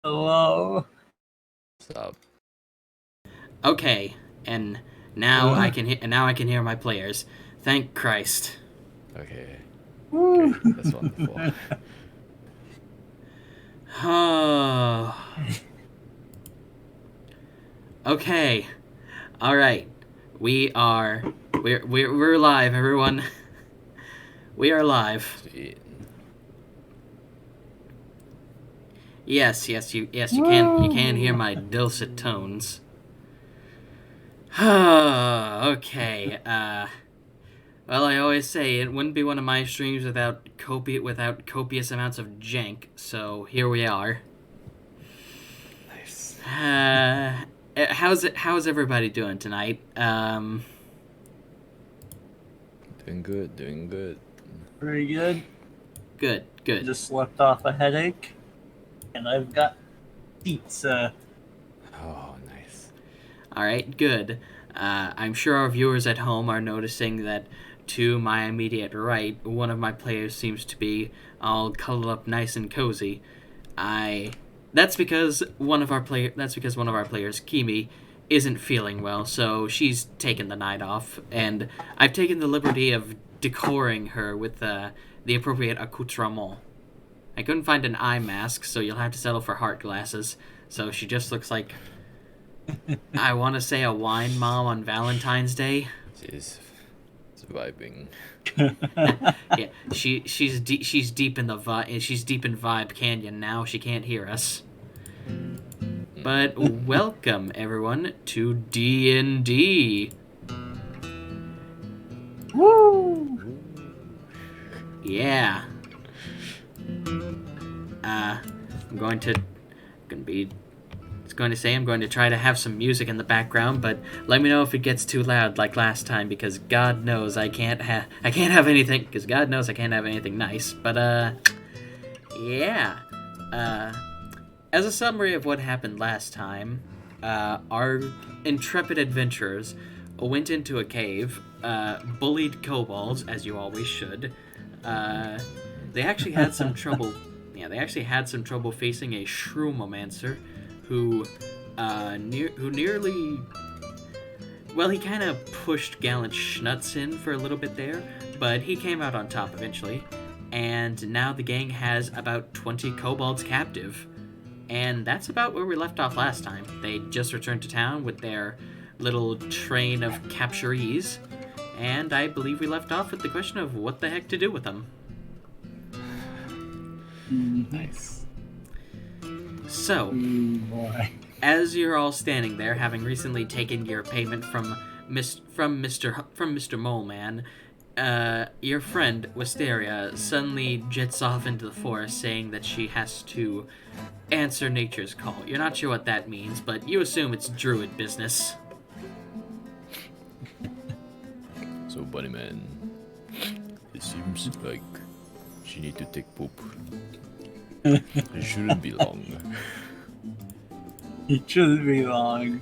Hello. What's up? Okay, and now I can hear my players. Thank Christ. Okay. Great. That's wonderful. Oh. Okay. All right. We're live, everyone. We are live. Sweet. Yes, you can hear my dulcet tones. Okay. Well, I always say it wouldn't be one of my streams without copious amounts of jank. So here we are. Nice. How's everybody doing tonight? Doing good. Pretty good. Good. Just slept off a headache, and I've got pizza. Oh, nice. All right, good. I'm sure our viewers at home are noticing that to my immediate right, one of my players seems to be all cuddled up nice and cozy. That's because one of our players, Kimi, isn't feeling well, so she's taken the night off, and I've taken the liberty of decoring her with the appropriate accoutrement. I couldn't find an eye mask, so you'll have to settle for heart glasses. So she just looks like, I want to say, a wine mom on Valentine's Day. She's vibing. Yeah, she's deep in Vibe Canyon now. She can't hear us. But welcome everyone to D&D. Woo! Yeah. It's going to say I'm going to try to have some music in the background, but let me know if it gets too loud like last time, because God knows I can't have anything, because God knows I can't have anything nice. But yeah. As a summary of what happened last time, our intrepid adventurers went into a cave, bullied kobolds, as you always should. They actually had some trouble. Yeah, they actually had some trouble facing a shroomomancer, who nearly. Well, he kind of pushed Gallant Schnutz in for a little bit there, but he came out on top eventually. And now the gang has about 20 kobolds captive. And that's about where we left off last time. They just returned to town with their little train of capturees, and I believe we left off with the question of what the heck to do with them. Nice. So, Boy. as you're all standing there, having recently taken your payment from Mr. Mole Man, your friend Wisteria suddenly jets off into the forest, saying that she has to answer nature's call. You're not sure what that means, but you assume it's druid business. So, Bunnyman, it seems like she need to take poop. It shouldn't be long. It shouldn't be long.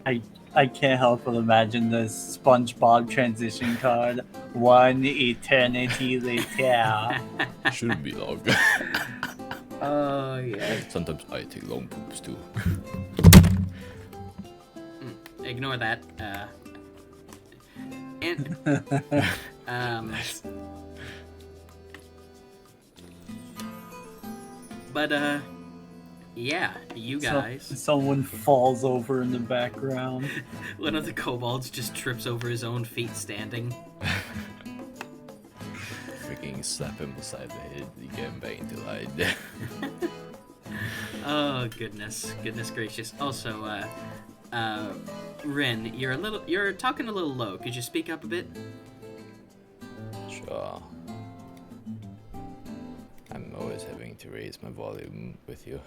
I can't help but imagine the SpongeBob transition card. 1 eternity later. It shouldn't be long. Oh, yeah. Sometimes I take long poops too. Ignore that. But, yeah, you guys. Someone falls over in the background. One of the kobolds just trips over his own feet standing. Freaking slap him beside the head, you get him back into line. Oh, goodness gracious. Also, Rin, you're talking a little low. Could you speak up a bit? Sure. I'm always having to raise my volume with you.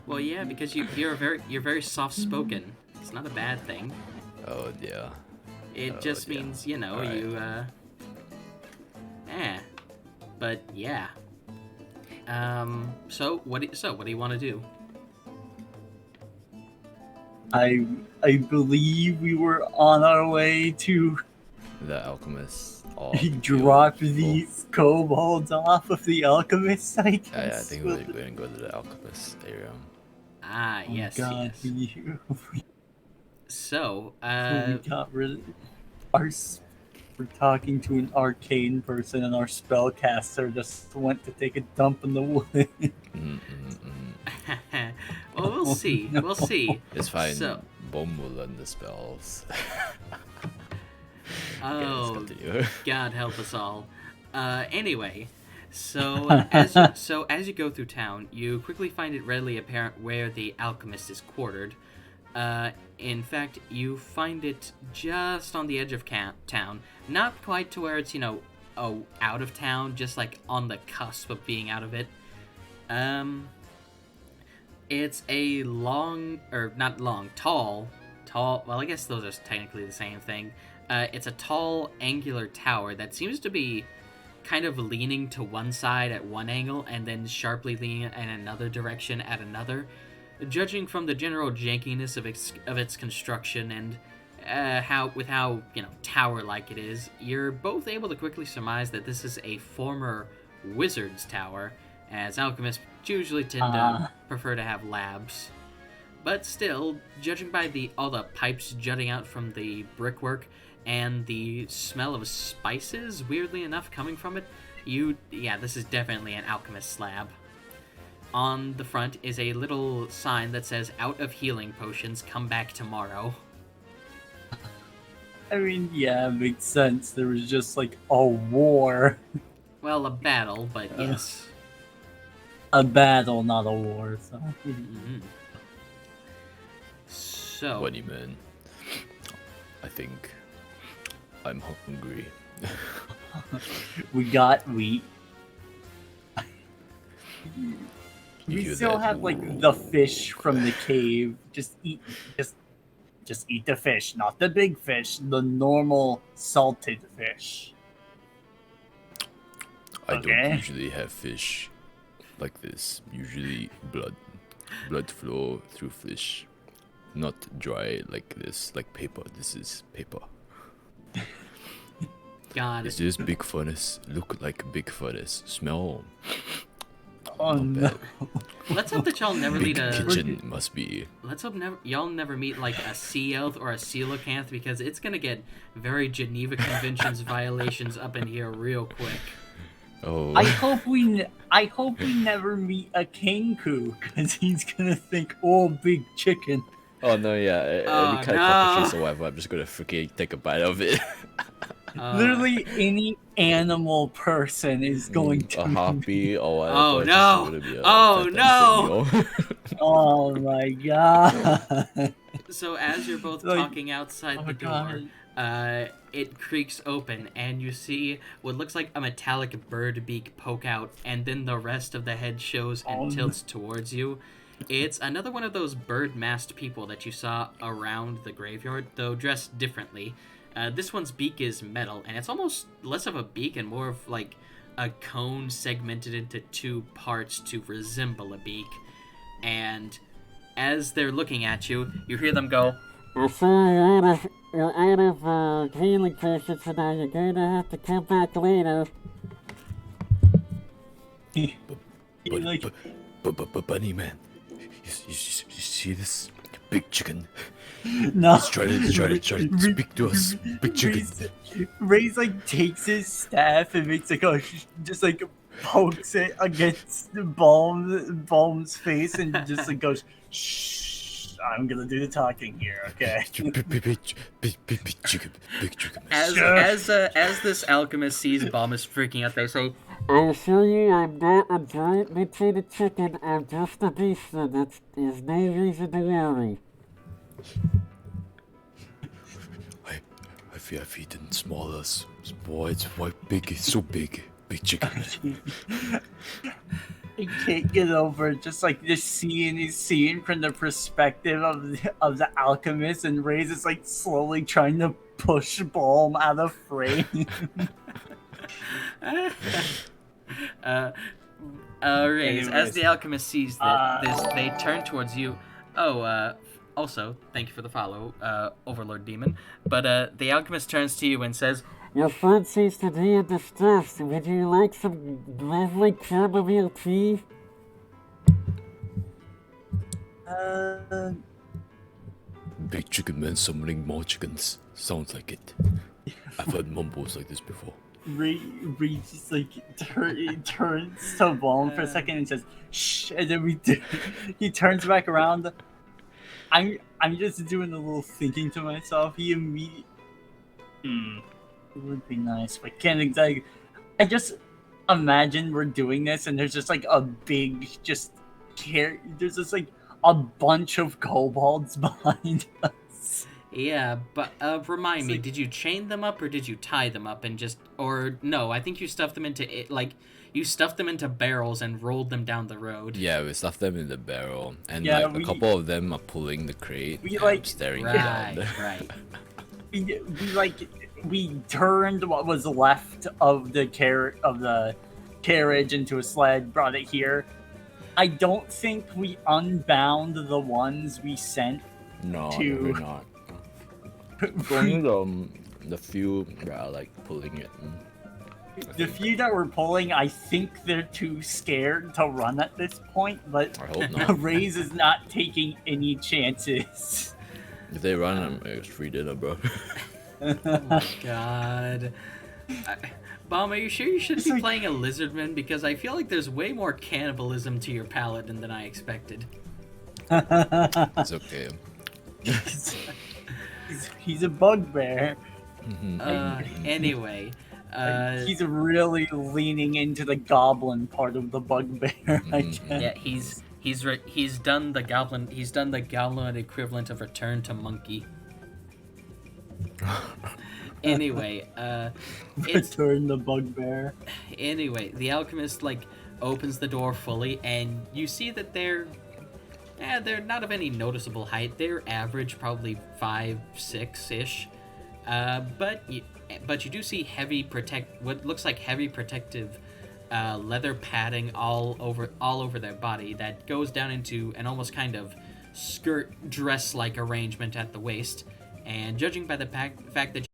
Well, yeah, because you're very soft spoken. It's not a bad thing. Oh dear. It just means, you know, Alright. you but yeah. So what do you want to do? I believe we were on our way to The alchemist. drop these kobolds off of the alchemist site. Yeah, I think we're going to go to the alchemist area. Ah, Oh yes, God, yes. So, we got rid of we're talking to an arcane person, and our spellcaster just went to take a dump in the wood. well, we'll see. no. We'll see. It's fine. So, Bhom will learn the spells. oh, Okay, let's continue. God help us all. Anyway, so as you go through town, you quickly find it readily apparent where the alchemist is quartered. In fact, you find it just on the edge of town, not quite to where it's out of town, just like on the cusp of being out of it. It's a tall. Well, I guess those are technically the same thing. It's a tall, angular tower that seems to be kind of leaning to one side at one angle and then sharply leaning in another direction at another. Judging from the general jankiness of its construction and how tower-like it is, you're both able to quickly surmise that this is a former wizard's tower, as alchemists usually tend to prefer to have labs. But still, judging by all the pipes jutting out from the brickwork and the smell of spices, weirdly enough, coming from it, this is definitely an alchemist's lab. On the front is a little sign that says, "Out of healing potions, come back tomorrow." I mean, yeah, it makes sense. There was just like a war. Well, a battle, but yes. A battle, not a war, so. Mm-hmm. So. What do you mean? I think I'm hungry. You We hear still that? have like the fish from the cave. Just eat the fish, not the big fish, the normal salted fish. I Okay. don't usually have fish like this. Usually blood flow through fish, not dry like this, like paper. This is paper. God. Is this big furnace? Look like big furnace. Smell. Oh Not no. bad. Let's hope that y'all never Big meet a. kitchen must be. Let's hope y'all never meet like a sea elf or a coelacanth, because it's gonna get very Geneva Conventions violations up in here real quick. Oh. I hope we never meet a kinku, because he's gonna think, oh, big chicken. Oh no, yeah. Oh, Any kind no. of cockroaches or whatever, I'm just gonna freaking take a bite of it. Literally any animal person is going to. A harpy or whatever. Oh, it's no. just gonna be a Oh, fantastic meal. Oh my god. So as you're both Like, talking outside oh the door, god. it creaks open, and you see what looks like a metallic bird beak poke out, and then the rest of the head shows and tilts towards you. It's another one of those bird-masked people that you saw around the graveyard, though dressed differently. This one's beak is metal, and it's almost less of a beak and more of like a cone segmented into two parts to resemble a beak. And as they're looking at you, you hear them go, Sorry, you're out of healing potions for now. You're going to have to come back later. Like, Bunny man, you see this big chicken? no. He's trying to speak to us. Big chicken. Ray's like takes his staff and makes like a just like pokes it against the Bhom's face and just like goes, shh, I'm gonna do the talking here, okay? Big chicken. as this alchemist sees Bhom is freaking out, they say, I assure you, I'm not a giant mutated chicken. I'm just a beastman. There's no reason to worry. I've eaten smaller. Boy, it's quite big. It's so big. Big chicken. I can't get over it. Just like this scene is seen from the perspective of the alchemist, and Ray's is like slowly trying to push Bhom out of frame. Raiz, as Anyways. the alchemist sees this, they turn towards you. Also, thank you for the follow, Overlord Demon. But the alchemist turns to you and says, Your friend seems to be in distress. Would you like some lovely chamomile tea? Big chicken man summoning more chickens. Sounds like it. I've heard mumbles like this before. Ray just like turns to Bhom for a second and says, "Shh," and then he turns back around. I'm just doing a little thinking to myself. He immediately, it would be nice, but can't exactly. I just imagine we're doing this, and there's just like a big there's just like a bunch of kobolds behind us. yeah, but remind me, like- did you chain them up or did you tie them up and just, or no, I think you stuffed them into it, like, you stuffed them into barrels and rolled them down the road. Yeah, we stuffed them in the barrel, and Yeah, like a couple of them are pulling the crate. We, and like- I'm staring Right, down. right. We turned what was left of the carriage into a sled, brought it here. I don't think we unbound the ones we sent. No, To- we're not. It's only the few that are like pulling it. The few that we're pulling, I think they're too scared to run at this point, but I hope not. Raiz is not taking any chances. If they run, it's free dinner, bro. Oh my god. Bhom, are you sure you shouldn't It's be like- playing a lizardman? Because I feel like there's way more cannibalism to your paladin than I expected. It's okay. He's a bugbear. Anyway, He's really leaning into the goblin part of the bugbear, I guess. yeah, he's done the goblin equivalent of Return to Monkey. Anyway, it's Return the bugbear. anyway. The alchemist opens the door fully, and you see that they're not of any noticeable height. They're average, probably 5'6" ish. But you do see what looks like heavy protective leather padding all over their body that goes down into an almost kind of skirt dress-like arrangement at the waist. And judging by the fact that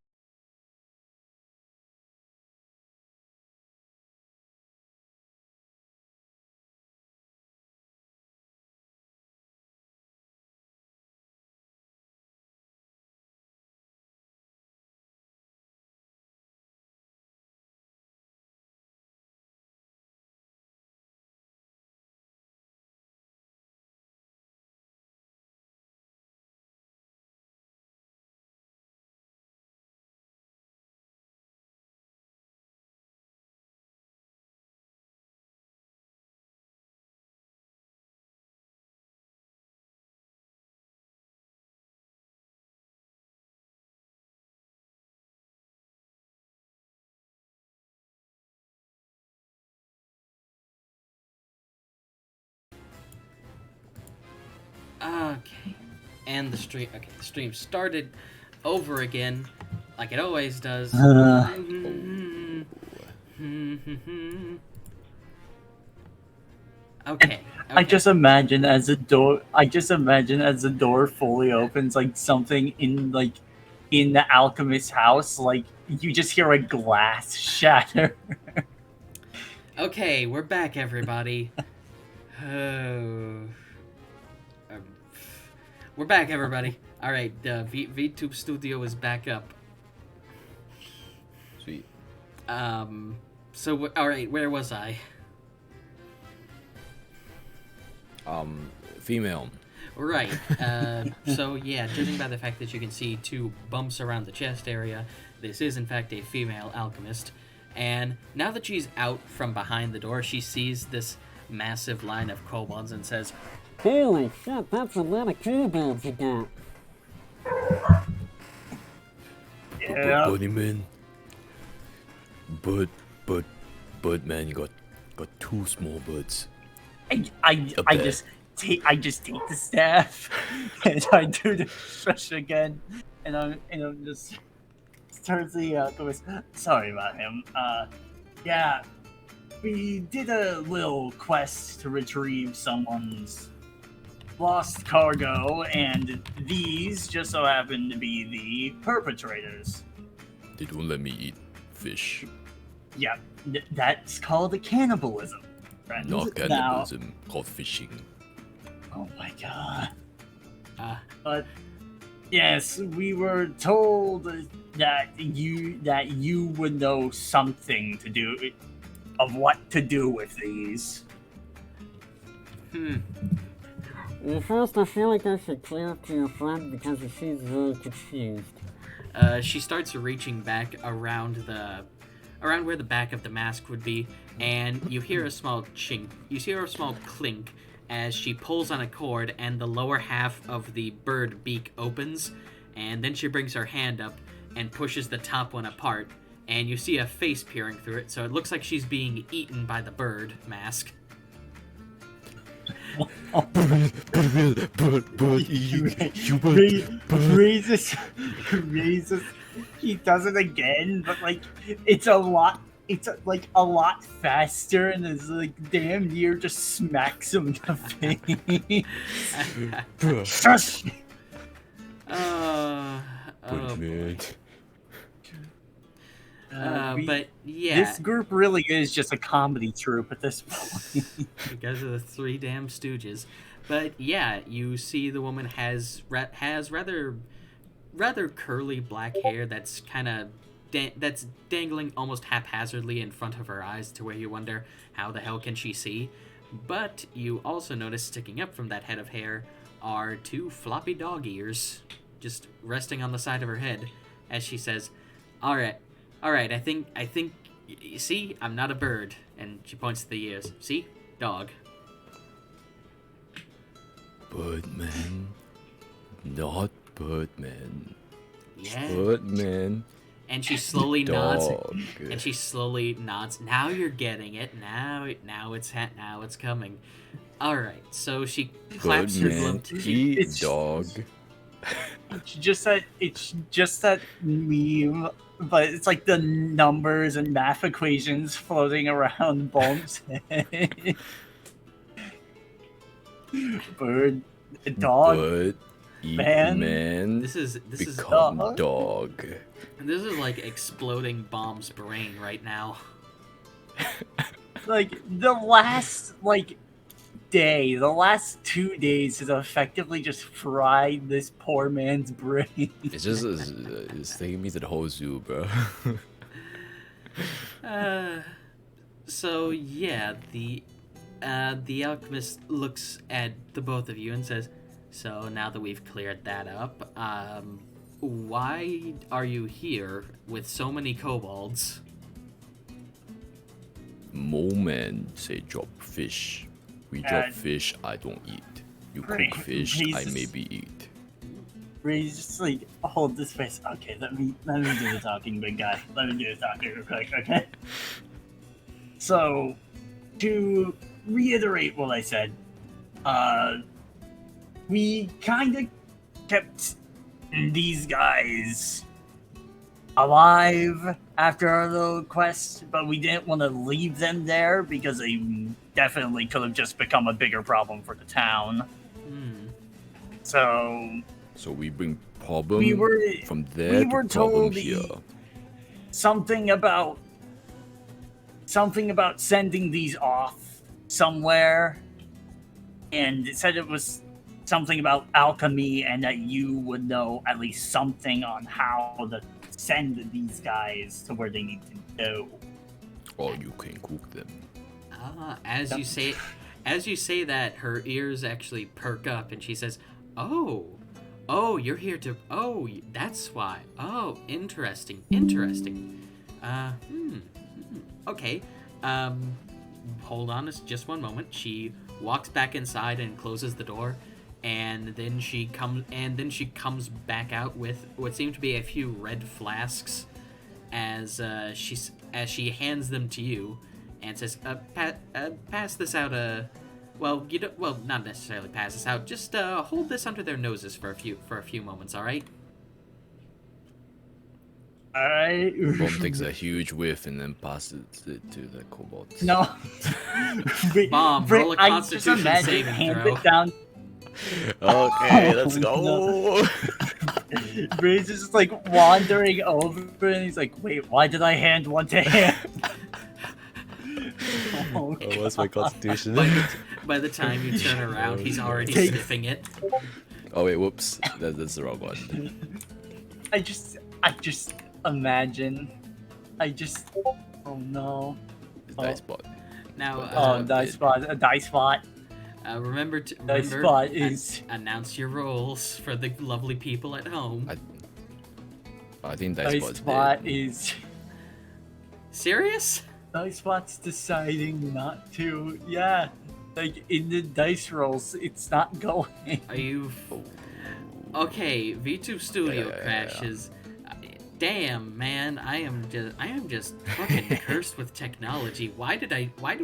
okay, and the stream started over again, like it always does. Okay. I just imagine as the door. I just imagine as the door fully opens, like something in the alchemist's house, like you just hear a glass shatter. Okay, we're back, everybody. Oh. We're back, everybody. All right, Vtube Studio is back up. Sweet. So all right, where was I? Female. Right. So yeah, judging by the fact that you can see 2 bumps around the chest area, this is in fact a female alchemist. And now that she's out from behind the door, she sees this massive line of kobolds and says, Holy shit, that's a lot of kobolds you got. Yeah. Buddy man. Bud man, you got 2 small buds. I just take the staff and I do the push again, and I'm just turns the alchemist. Sorry about him. Yeah, we did a little quest to retrieve someone's lost cargo, and these just so happen to be the perpetrators. They don't let me eat fish. Yeah, that's called cannibalism, friends. Not cannibalism, called fishing. Oh my god. Ah. But yes, we were told that you would know something to do of what to do with these. Well, first, I feel like I should clear up to your friend because she's very confused. She starts reaching back around where the back of the mask would be, and you hear a small chink. You hear a small clink as she pulls on a cord, and the lower half of the bird beak opens, and then she brings her hand up and pushes the top one apart, and you see a face peering through it, so it looks like she's being eaten by the bird mask. Raises. He does it again, but like it's a lot faster, and it's like damn near just smacks him in the face. Shush! Man. But yeah, this group really is just a comedy troupe at this point. because of the 3 damn stooges. But yeah, you see the woman has rather curly black hair that's kind of that's dangling almost haphazardly in front of her eyes, to where you wonder how the hell can she see. But you also notice sticking up from that head of hair are 2 floppy dog ears just resting on the side of her head as she says, all right, I think you see, I'm not a bird. And she points to the ears. See? Dog. Birdman. Not Birdman. Yeah. Birdman. and she slowly nods. Dog. And she slowly nods. Now you're getting it. Now it's coming. All right. So she claps Good her man. glove. Eat dog. It's just that meme, but it's like the numbers and math equations floating around Bhom's head. Bird, dog, But eat man. man. This is Become dog. dog. this is like exploding Bomb's brain right now. Like the last day, the last 2 days has effectively just fried this poor man's brain. It's taking me to the whole zoo, bro. So yeah, the alchemist looks at the both of you and says, "So now that we've cleared that up, why are you here with so many kobolds?" Moment say drop fish. We drop fish, I don't eat. You cook fish, I Jesus. maybe eat. Ray's just like, hold this face. Okay, let me do the talking, big guy. Let me do the talking real quick, okay? So, to reiterate what I said, we kind of kept these guys alive after our little quest, but we didn't want to leave them there because they definitely could have just become a bigger problem for the town. So we bring problem we were from there we were to problem told here. something about sending these off somewhere, and it said it was something about alchemy and that you would know at least something on how to send these guys to where they need to go. Or you can cook them. As you say that, her ears actually perk up, and she says, "Oh, you're here to. Oh, that's why. Oh, interesting. Okay. Hold on, just one moment." She walks back inside and closes the door, and then she comes back out with what seem to be a few red flasks, as she hands them to you, and says, "Pass this out. Not necessarily pass this out. Just hold this under their noses for a few moments. All right." Alright. Bomb takes a huge whiff and then passes it to the kobolds. No. Bomb, roll a I Constitution just imagine saving hands throw. it down. Okay, let's go. No. Ray's just like wandering over, and he's like, "Wait, why did I hand one to him?" Oh, What's my God. constitution? By the time you turn around, he's already Take- sniffing it. Oh wait, whoops. That's the wrong one. I just imagine. Oh no. Dice bot. Now, Oh, dice spot. A dice spot. remember Dice spot is. announce your roles for the lovely people at home. I think dice Dice bot's spot dead. is. Serious? Dice spot's deciding not to. Yeah. Like in the dice rolls, it's not going. Are you? Okay, V2 Studio Yeah. crashes. Damn, man, I am just fucking cursed with technology. Why do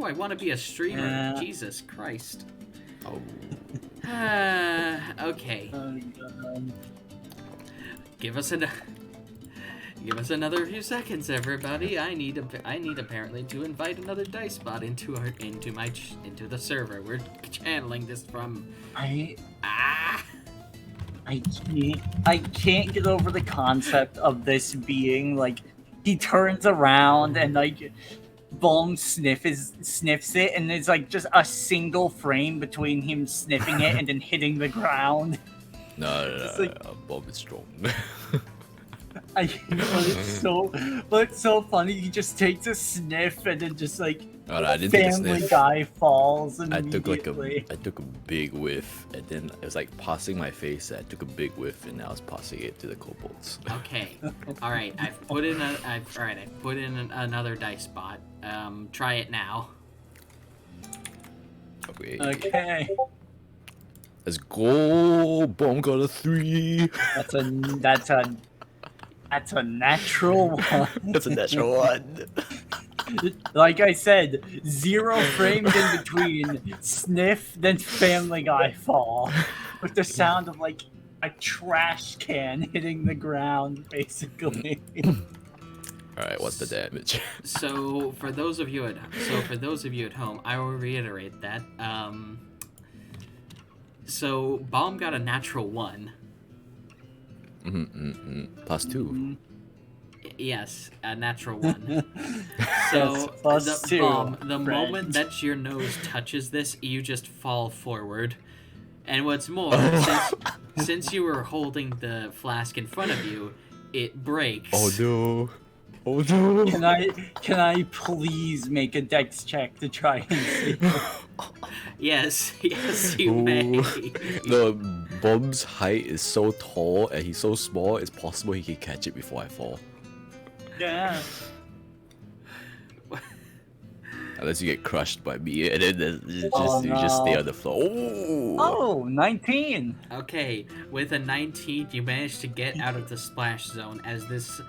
I want to be a streamer? Yeah. Jesus Christ. Oh. Okay. Oh, God. Give us another few seconds, everybody. I need apparently to invite another dice bot into the server. We're channeling this from. I can't get over the concept of this being like he turns around and like Bhom sniffs it, and it's like just a single frame between him sniffing it and then hitting the ground. No. It's like- Bob is strong. But it's so funny. He just takes a sniff and then just like Oh, no, I didn't take a Family sniff. Guy falls I immediately. took a big whiff, and then it was like passing my face. I took a big whiff, and I was passing it to the kobolds. Okay. All right. I've put in another dice bot. Try it now. Okay. Okay, Let's go. Bomb got a 3. that's a That's a natural one. That's a natural one. Like I said, 0 frames in between. Sniff, then Family Guy fall. With the sound of like a trash can hitting the ground, basically. Alright, what's the damage? So for those of you at home, I will reiterate that. So Bhom got a natural 1. Plus 2. Yes, a natural 1. So Yes, plus 2, Bhom, the friend. moment that your nose touches this, you just fall forward. And what's more, since you were holding the flask in front of you, it breaks. Oh no. Oh no. Can I please make a dex check to try and see? Yes, you may. No, Bob's height is so tall and he's so small, it's possible he can catch it before I fall. Yeah. Unless you get crushed by me and then you Oh, just stay no. on the floor. Oh! Oh, 19. Okay, with a 19, you manage to get out of the splash zone as this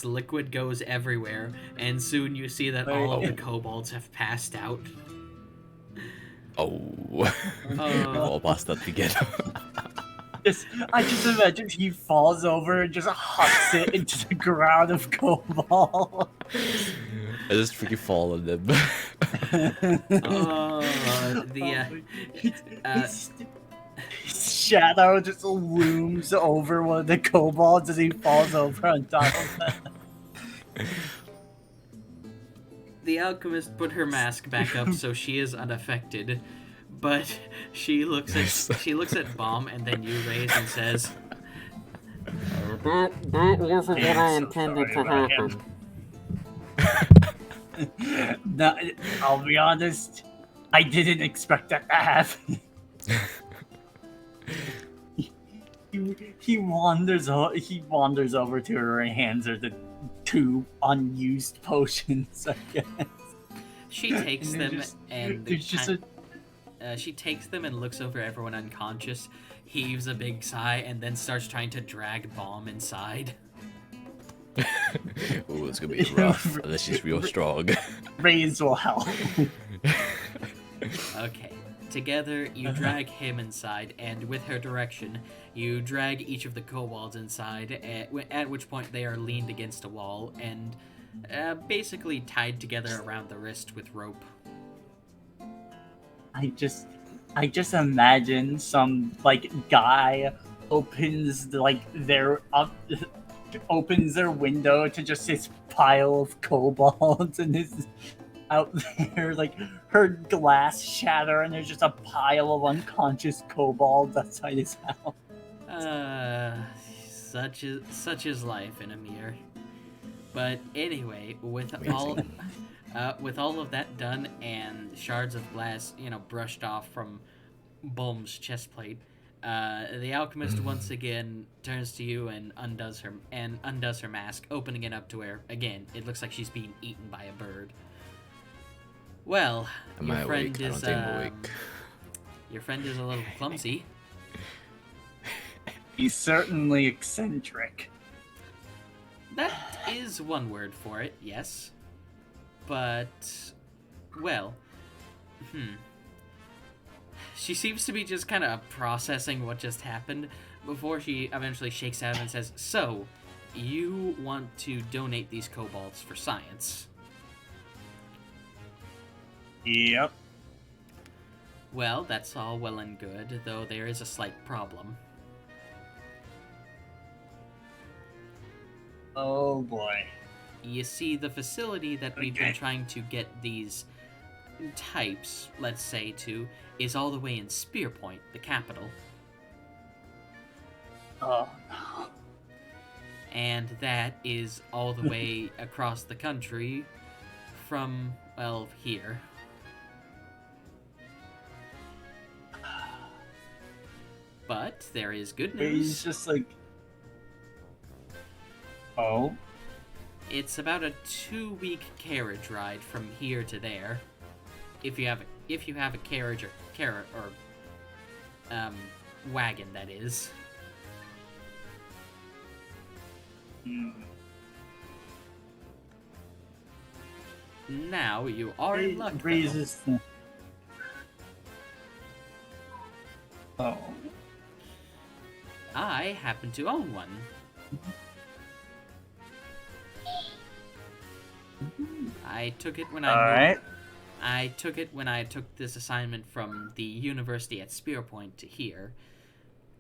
liquid goes everywhere, and soon you see that all of the kobolds have passed out. Oh. We've all passed out together. I just imagine he falls over and just hucks it into the ground of cobalt. I just freaking fall on them. His shadow just looms over one of the kobolds as he falls over on top of them. The alchemist put her mask back up so she is unaffected, but she looks at Bhom and then you raise and says, That wasn't what I intended to happen. No, I'll be honest, I didn't expect that to happen. He wanders over to her and hands her the 2 unused potions, I guess. she takes them she takes them and looks over everyone unconscious, heaves a big sigh, and then starts trying to drag Bhom inside. Ooh, it's gonna be rough unless she's real strong. Raiz will help. Okay. Together, you drag him inside, and with her direction, you drag each of the kobolds inside, at which point they are leaned against a wall and basically tied together around the wrist with rope. I just imagine some guy opens opens their window to just this pile of kobolds and is out there, her glass shatter and there's just a pile of unconscious kobolds outside his house. Such is life in Emer. But anyway, with all of that done and shards of glass, brushed off from Bhom's chest plate, the alchemist once again turns to you and undoes her mask, opening it up to where again it looks like she's being eaten by a bird. Well, your friend is a little clumsy. He's certainly eccentric. That is one word for it, yes. But, well, she seems to be just kind of processing what just happened before she eventually shakes out and says, "So, you want to donate these kobolds for science?" Yep. Well, that's all well and good, though there is a slight problem. Oh boy. You see, the facility that we've been trying to get these types, let's say, to, is all the way in Spearpoint, the capital. Oh no. And that is all the way across the country from, well, here. But there is good news. He's just oh? It's about a 2-week carriage ride from here to there. If you have a carriage or wagon, that is. Hmm. Now you are in luck, though. Raises. Oh. I happen to own one. I took it when I All right. I took it when I took this assignment from the university at Spearpoint to here.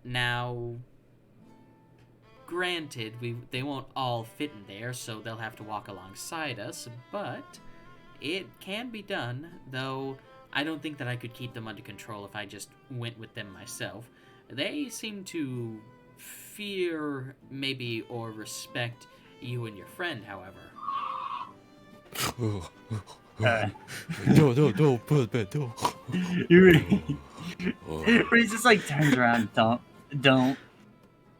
Now, granted, they won't all fit in there, so they'll have to walk alongside us, but it can be done, though I don't think that I could keep them under control if I just went with them myself. They seem to fear, maybe, or respect you and your friend, however. No, put it back, no. Reese just like turns around. Don't.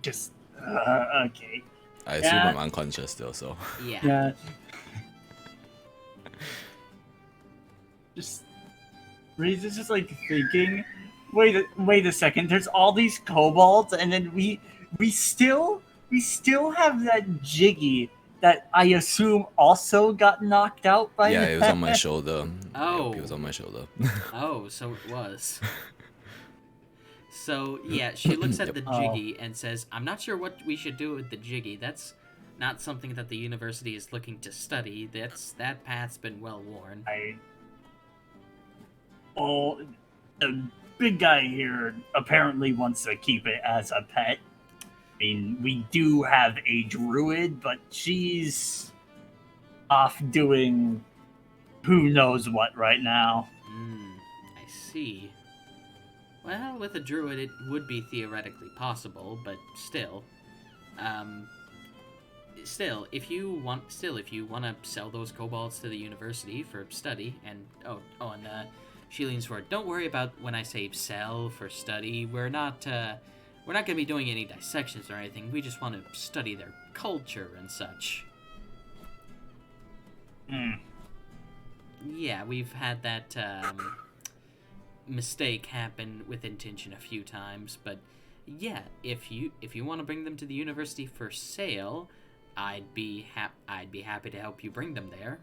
Just. Okay. I assume Yeah. I'm unconscious still, so. Yeah. Yeah. Just. Reese is just like thinking. Wait a second. There's all these kobolds, and then we still have that Jiggy that I assume also got knocked out by. Yeah, it was that. on my shoulder. Oh. Yep, it was on my shoulder. Oh, so it was. So, yeah, she looks at the Jiggy and says, I'm not sure what we should do with the Jiggy. That's not something that the university is looking to study. That path's been well worn. Well, the big guy here apparently wants to keep it as a pet. I mean, we do have a druid, but she's off doing who knows what right now. I see. Well, with a druid, it would be theoretically possible, but still, if you want to sell those kobolds to the university for study, and she leans forward. Don't worry about when I say sell for study. We're not going to be doing any dissections or anything. We just want to study their culture and such. Yeah, we've had that mistake happen with intention a few times, but yeah, if you want to bring them to the university for sale, I'd be happy to help you bring them there.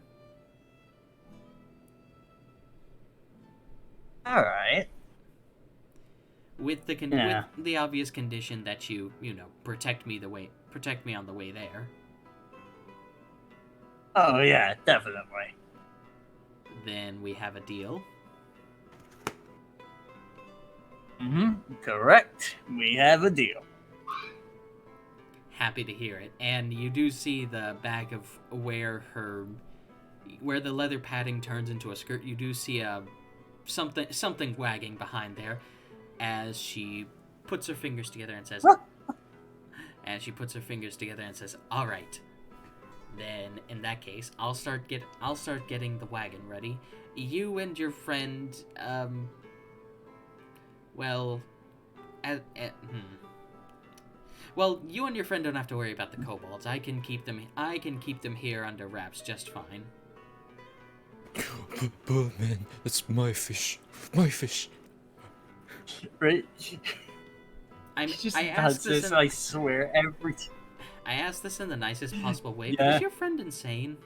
All right. With the obvious condition that you protect me on the way there. Oh yeah, definitely. Then we have a deal. Correct. We have a deal. Happy to hear it. And you do see the back of where the leather padding turns into a skirt. You do see something wagging behind there as she puts her fingers together and says, all right. Then in that case, I'll start getting the wagon ready. You and your friend, well, you and your friend don't have to worry about the kobolds. I can keep them here under wraps just fine. But man, that's my fish. My fish. Right? I does this, I swear, every time. I asked this in the nicest possible way, but Yeah. is your friend insane?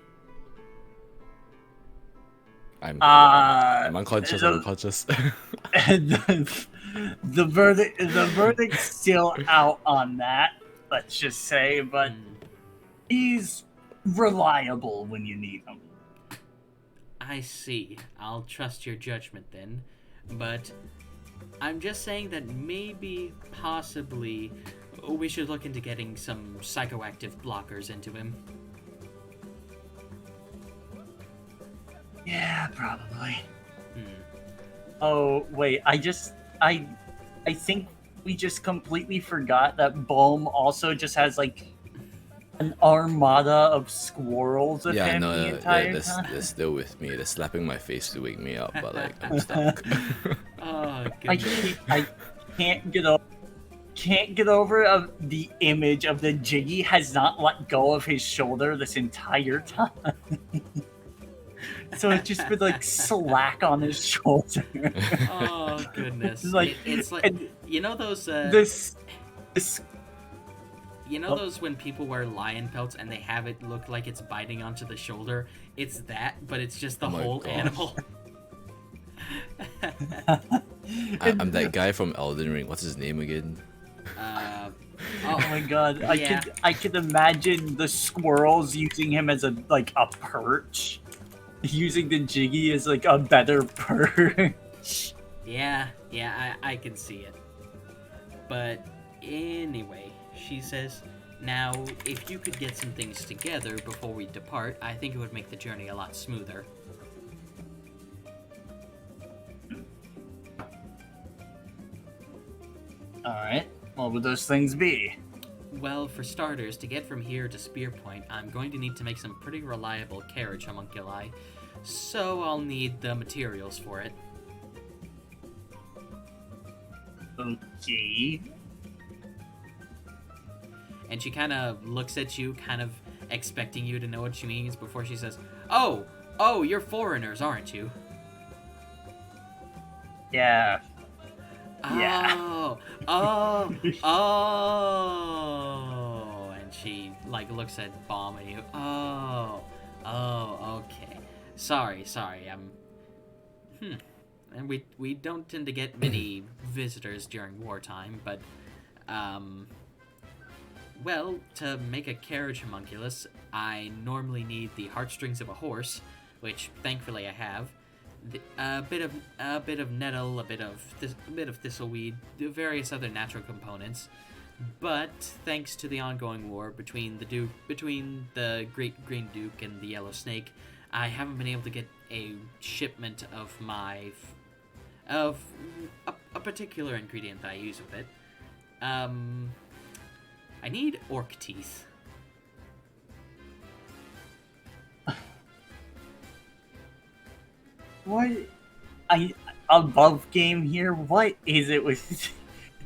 I'm unconscious. the- I'm unconscious. And the verdict's still out on that, let's just say, but he's reliable when you need him. I see. I'll trust your judgment then. But I'm just saying that maybe, possibly, we should look into getting some psychoactive blockers into him. Yeah, probably. Oh, wait, I think we just completely forgot that Bhom also just has, like, an armada of squirrels with him the entire time. They're still with me. They're slapping my face to wake me up, but, like, I'm stuck. Oh, goodness. I can't get over the image of the Jiggy has not let go of his shoulder this entire time. So it's just been like slack on his shoulder. Oh, goodness. It's like it's like, you know those... this You know those when people wear lion pelts and they have it look like it's biting onto the shoulder? It's that, but it's just the Oh my whole gosh. animal. I'm that guy from Elden Ring. What's his name again? Oh my god, Yeah. I could imagine the squirrels using him as a perch. Using the Jiggy as like a better perch. Yeah, I can see it. But anyway, she says, now, if you could get some things together before we depart, I think it would make the journey a lot smoother. Alright, what would those things be? Well, for starters, to get from here to Spearpoint, I'm going to need to make some pretty reliable carriage homunculi, so I'll need the materials for it. Okay. And she kind of looks at you, kind of expecting you to know what she means before she says, Oh, you're foreigners, aren't you? Yeah. Oh, oh, and she like looks at Bhom and you. Oh, okay. Sorry. And we don't tend to get many visitors during wartime, but well, to make a carriage homunculus, I normally need the heartstrings of a horse, which thankfully I have. A bit of nettle, a bit of thistleweed, various other natural components. But thanks to the ongoing war between the Great Green Duke and the Yellow Snake, I haven't been able to get a shipment of a particular ingredient that I use with it. I need orc teeth. What? I above game here. What is it with?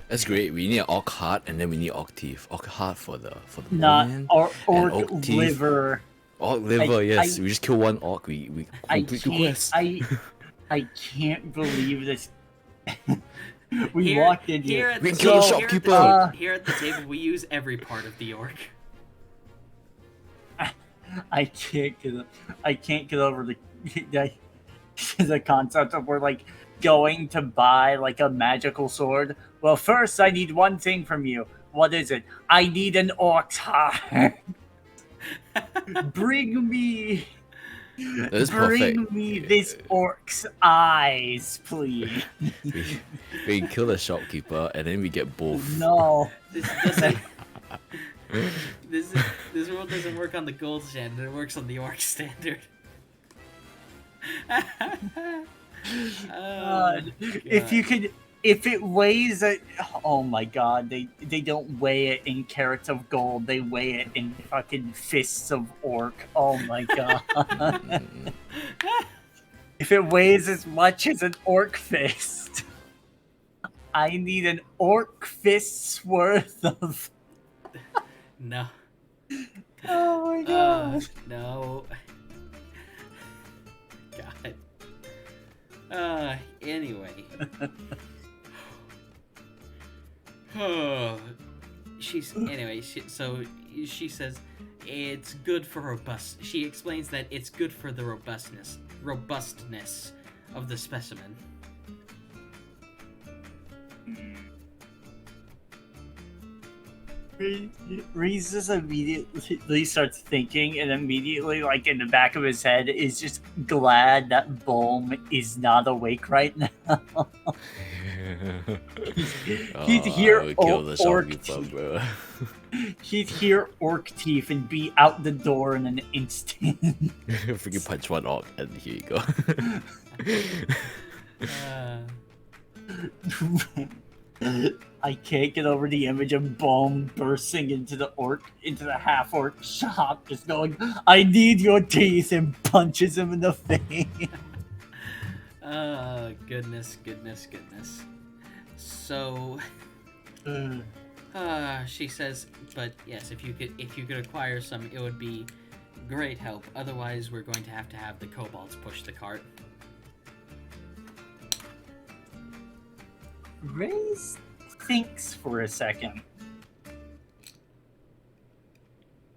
That's great. We need an orc heart, and then we need orc teeth. Orc heart for the Not bone, orc orc teeth. liver. Orc liver, yes. We just kill one orc. We complete the quest. I can't believe this. We Here- walked in here here. at We the can kill the table- shopkeeper. Here at the table, we use every part of the orc. I can't get over the concept of we're like going to buy like a magical sword. Well, first I need one thing from you. What is it? I need an orc's heart. Bring me That's perfect. this orc's eyes, please. We kill the shopkeeper, and then we get both. No. This world doesn't work on the gold standard, it works on the orc standard. If it weighs oh my god, they don't weigh it in carats of gold, they weigh it in fucking fists of orc. Oh my god. If it weighs as much as an orc fist, I need an orc fist's worth of. No. Oh my god. No. God. Anyway. She says it's good for robust. She explains that it's good for the robustness of the specimen. Reese just immediately starts thinking, and immediately, like in the back of his head, is just glad that Bhom is not awake right now. He'd hear kill the orc shopkeeper, teeth. bro. He'd hear orc teeth and be out the door in an instant. Freaking punch one orc, and here you go. I can't get over the image of Bhom bursting into the half orc shop, just going, "I need your teeth," and punches him in the face. Goodness. So, she says, but yes, if you could acquire some, it would be great help. Otherwise, we're going to have the kobolds push the cart. Raiz thinks for a second.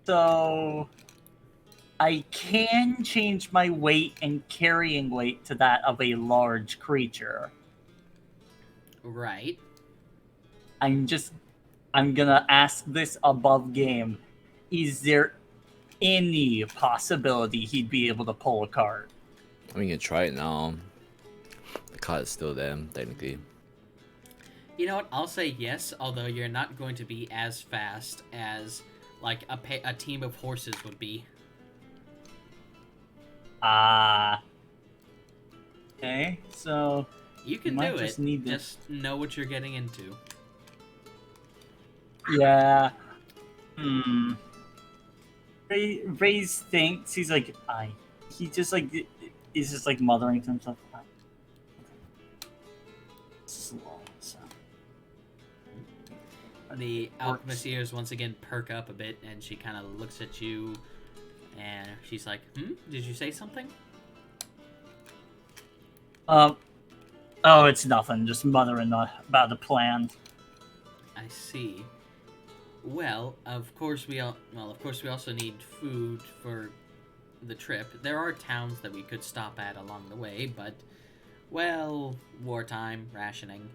So I can change my weight and carrying weight to that of a large creature. Right. I'm gonna ask this above game. Is there any possibility he'd be able to pull a cart? I mean, you can try it now. The card is still there, technically. You know what? I'll say yes, although you're not going to be as fast as like a team of horses would be. Okay, so You can might do just it. need to- Just know what you're getting into. yeah. Ray's thinks he's like he just like is just like mothering to himself. Slow, so. The alchemist ears once again perk up a bit, and she kind of looks at you, and she's like, Did you say something? Oh, it's nothing. Just mothering about the plan. I see. Well, of course we also need food for the trip. There are towns that we could stop at along the way, but well, wartime, rationing.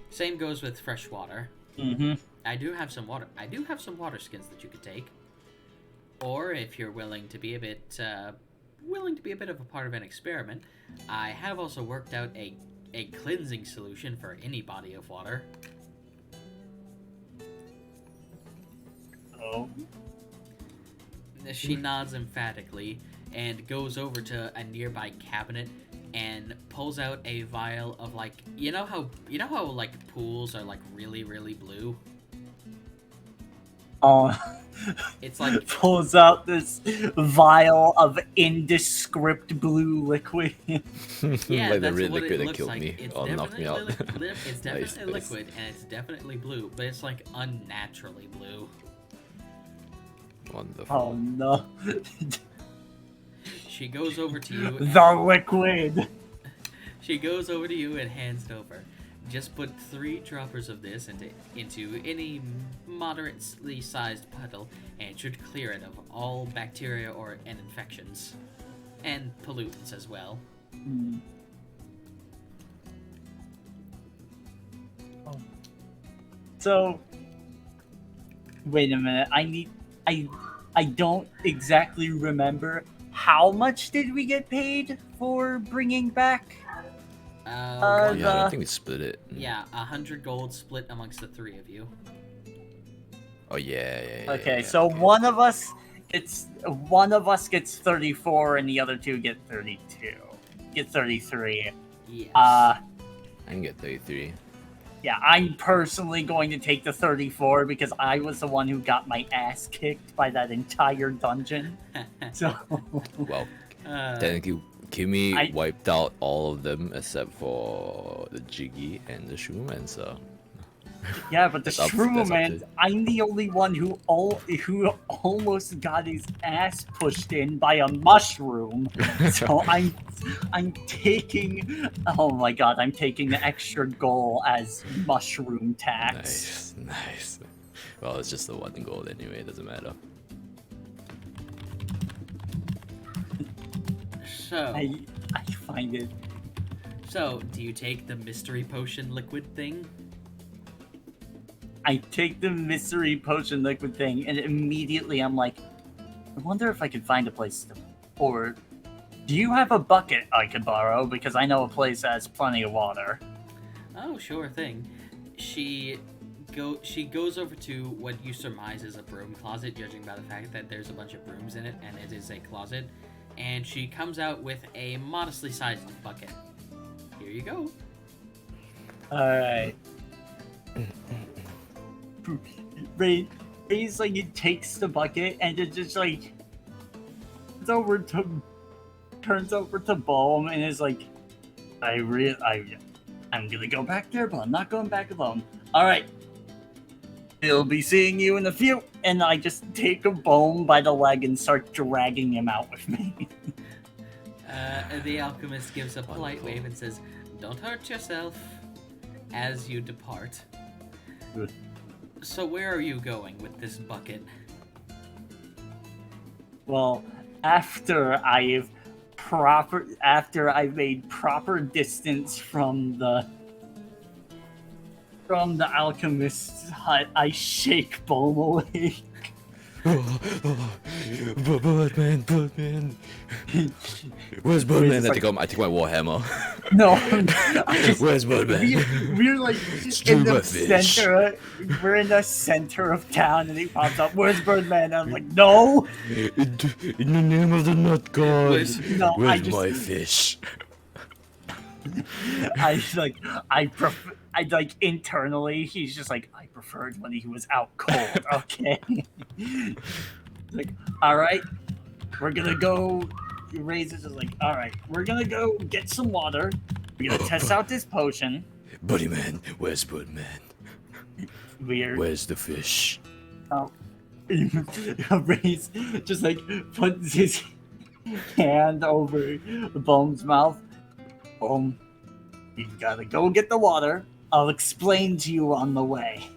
Same goes with fresh water. Mm-hmm. I do have some water skins that you could take. Or if you're willing to be a bit of a part of an experiment, I have also worked out a cleansing solution for any body of water. Oh. She nods emphatically and goes over to a nearby cabinet and pulls out a vial of like you know how like pools are like really, really blue? Oh. It's like pulls out this vial of indescript blue liquid. Yeah, like the that's red what liquid it that looks killed like. me It's or knocked me out. definitely it's definitely Nice. liquid and it's definitely blue, but it's like unnaturally blue. Wonderful. Oh no. She goes over to you. The liquid. She goes over to you and hands it over. Just put 3 droppers of this into any moderately sized puddle, and it should clear it of all bacteria and infections, and pollutants as well. Oh. So, wait a minute. I don't exactly remember. How much did we get paid for bringing back? Yeah, I think we split it. Yeah, 100 gold split amongst the 3 of you. Oh yeah. Okay, so okay. one of us gets 34, and the other 2 get 32. Get 33. Yes. I can get 33. Yeah, I'm personally going to take the 34 because I was the one who got my ass kicked by that entire dungeon. So, Well, Uh, technically, Kimi I- wiped out all of them except for the Jiggy and the Shroom, so yeah, but the That's up- shroom that's up man, to- I'm the only one who almost got his ass pushed in by a mushroom. So I'm taking, oh my god, I'm taking the extra goal as mushroom tax. nice. Well, it's just the 1 gold anyway. It doesn't matter. So, I find it. so do you take the mystery potion liquid thing? I take the mystery potion liquid thing, and immediately I'm like, I wonder if I could find a place to, or do you have a bucket I could borrow? Because I know a place that has plenty of water. Oh, sure thing. She goes over to what you surmise is a broom closet, judging by the fact that there's a bunch of brooms in it and it is a closet. And she comes out with a modestly sized bucket. Here you go. Alright. Ray's like, it takes the bucket and it just like turns over to Bhom and is like, I'm gonna go back there, but I'm not going back alone. Alright. He'll be seeing you in a few, and I just take a Bhom by the leg and start dragging him out with me. The alchemist gives a polite wave and says, "Don't hurt yourself," as you depart. Good. So where are you going with this bucket? Well, after I've made proper distance from the alchemist's hut, I shake Bhom away. Birdman. Where's Birdman? I take my warhammer. No, I just, Where's Birdman? we're like Stew in the my fish. center. We're in the center of town, and he pops up. Where's Birdman? And I'm like, no, In the name of the nut god. no. Where's my fish? I like internally. He's just like, I preferred when he was out cold. Okay, like, all right, we're gonna go. Raiz is just like, all right, we're gonna go get some water. We're gonna test out this potion. Buddy man, where's Birdman? Weird. Where's the fish? Oh. Raiz just like puts his hand over Bhom's mouth. Bhom, you gotta go get the water. I'll explain to you on the way.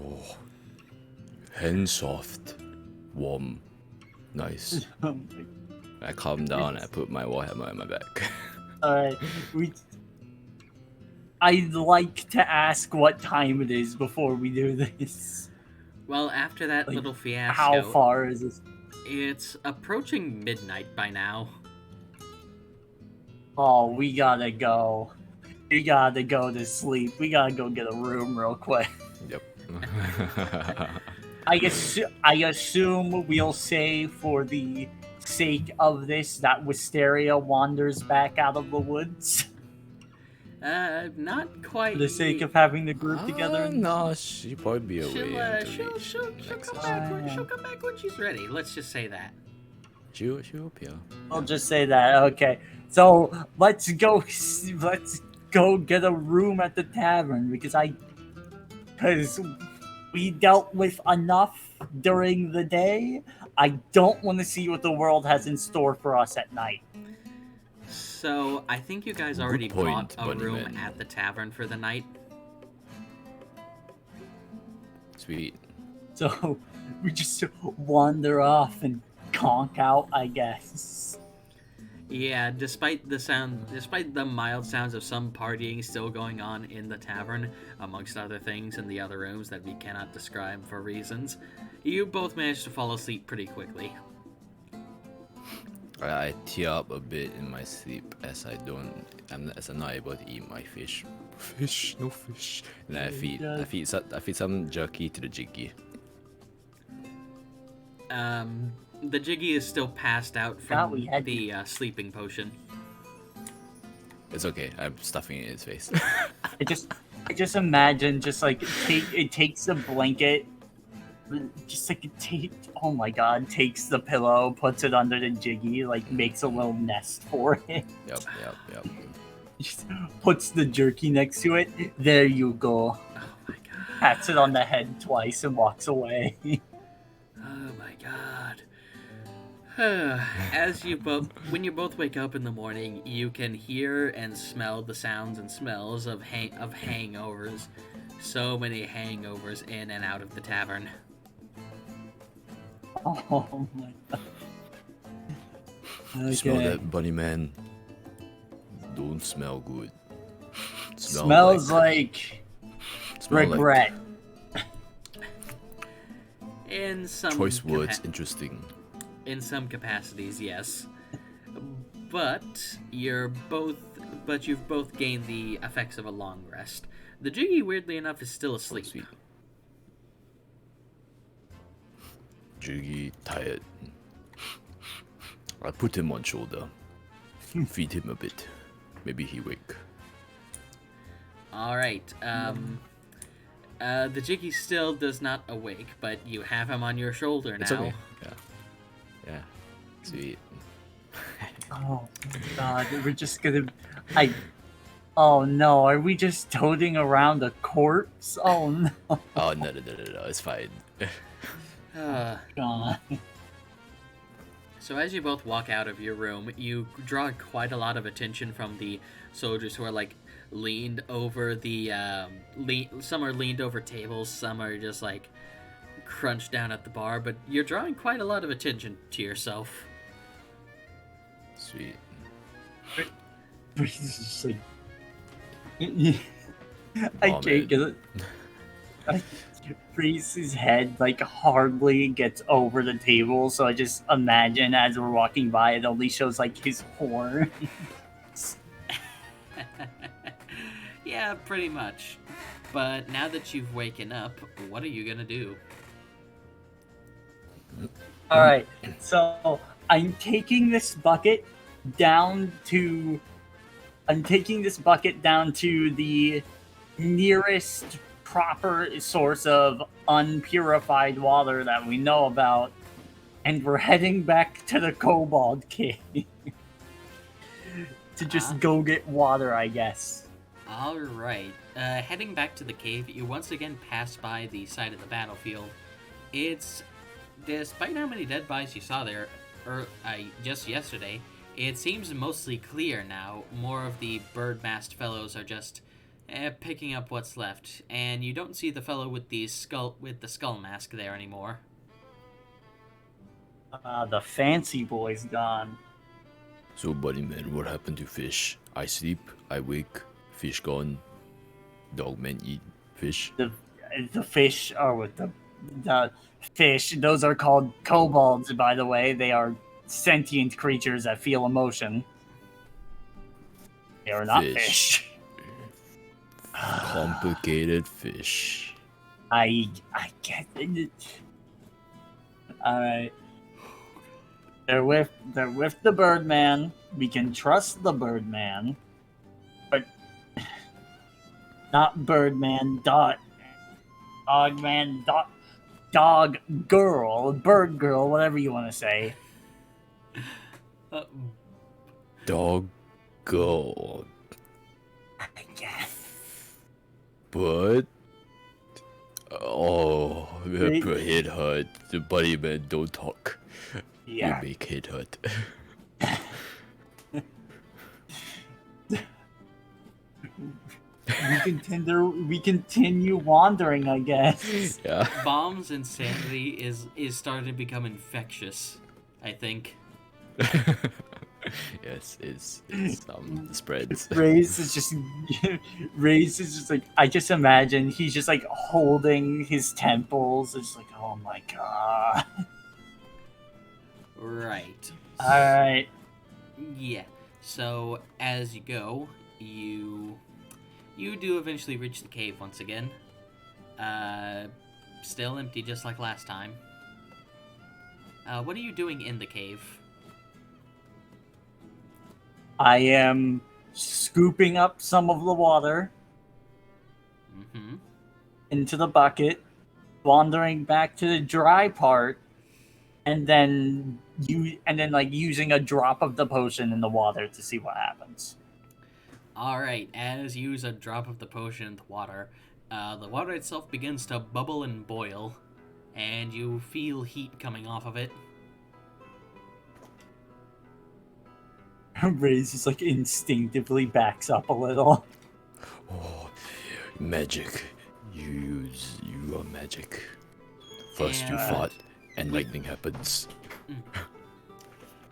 Oh, hen soft, warm, nice. I calm down. I put my warhammer in my back. Alright, I'd like to ask what time it is before we do this. Well, after that Like, little fiasco, How far is this? it's approaching midnight by now. Oh, we gotta go. We gotta go to sleep. We gotta go get a room real quick. Yep. I assume we'll say, for the sake of this, that Wisteria wanders back out of the woods. Not quite. For the sake of having the group together. No, she'll probably be away. She'll come back when she's ready. Let's just say that. She'll appear. I'll just say that. Okay, so let's go get a room at the tavern because we dealt with enough during the day. I don't want to see what the world has in store for us at night. So, I think you guys already Good point, bought a room Bunnyman. at the tavern for the night. Sweet. So we just wander off and conk out, I guess. Yeah, despite the mild sounds of some partying still going on in the tavern, amongst other things in the other rooms that we cannot describe for reasons, you both managed to fall asleep pretty quickly. I tear up a bit in my sleep as I'm not able to eat my fish. Fish, no fish. And I feed some jerky to the jiggy. The Jiggy is still passed out from we had- the sleeping potion. It's okay. I'm stuffing it in his face. I just imagine just like it takes the blanket, just like oh my god, takes the pillow, puts it under the Jiggy, like makes a little nest for it. Yep. Just puts the jerky next to it. There you go. Oh my god. Pats it on the head twice and walks away. Oh my god. When you both wake up in the morning, you can hear and smell the sounds and smells of hangovers. So many hangovers in and out of the tavern. Oh my god. Okay. Smell that, bunny man. Don't smell good. Smells like smell like regret. In some choice words. Interesting. In some capacities, yes. But you've both gained the effects of a long rest. The Jiggy, weirdly enough, is still asleep. Sweet. Jiggy tired. I put him on shoulder. Feed him a bit. Maybe he wake. All right. The Jiggy still does not awake, but you have him on your shoulder now. It's okay. Yeah. Sweet. Oh my god, we're just gonna. Oh no, are we just toting around a corpse? Oh no. Oh no, it's fine. God. So as you both walk out of your room, you draw quite a lot of attention from the soldiers who are like leaned over the some are leaned over tables, some are just like crunch down at the bar, but you're drawing quite a lot of attention to yourself. Sweet. Breeze is just like, I Oh, can't get it. Breeze's head like hardly gets over the table, so I just imagine as we're walking by, it only shows like his horn. Yeah, pretty much. But now that you've waken up, what are you gonna do? All right, so I'm taking this bucket down to. I'm taking this bucket down to the nearest proper source of unpurified water that we know about, and we're heading back to the Kobold Cave to just go get water, I guess. Alright. Heading back to the cave, you once again pass by the side of the battlefield. It's, despite how many dead bodies you saw there just yesterday, it seems mostly clear now. More of the bird-masked fellows are just picking up what's left, and you don't see the fellow with the skull mask there anymore. The fancy boy's gone. So, buddy man, what happened to fish? I sleep, I wake, fish gone. Dog man eat fish. The fish are with the fish. Those are called kobolds, by the way. They are sentient creatures that feel emotion. They are not fish. Complicated fish. I get it. Alright. They're with the Birdman. We can trust the Birdman. But not Birdman, Dogman, Dog Girl, Bird Girl, whatever you want to say. Dog God. I guess. But her head hurt. The buddy man don't talk. Yeah. You make head hurt. We continue wandering, I guess. Yeah. Bomb's insanity is starting to become infectious, I think. Yes, it's spreads. Raiz is just like, I just imagine he's just like holding his temples. It's like, oh my god. Right. Alright. Yeah. So as you go, you do eventually reach the cave once again. Still empty just like last time. What are you doing in the cave? I am scooping up some of the water Mm-hmm. into the bucket, wandering back to the dry part, and then like using a drop of the potion in the water to see what happens. Alright, as you use a drop of the potion in the water itself begins to bubble and boil, and you feel heat coming off of it. Raiz just like instinctively backs up a little. Oh, magic. You are magic. First you fought, and lightning happens.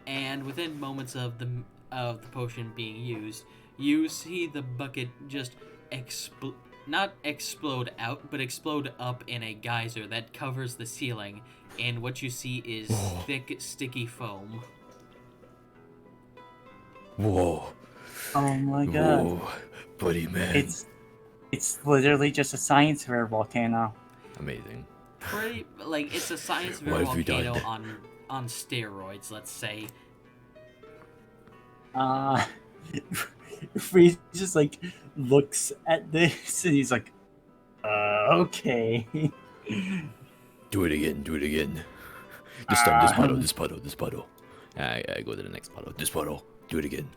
And within moments of the potion being used, you see the bucket just not explode out, but explode up in a geyser that covers the ceiling, and what you see is thick, sticky foam. Whoa. Oh my god. Whoa, buddy man. It's literally just a science fair volcano. Amazing. Pretty, like, it's a science fair What have you volcano done? on steroids, let's say. Freeze just like looks at this and he's like, okay. Do it again. This time, this puddle. I go to the next puddle. This puddle. Do it again.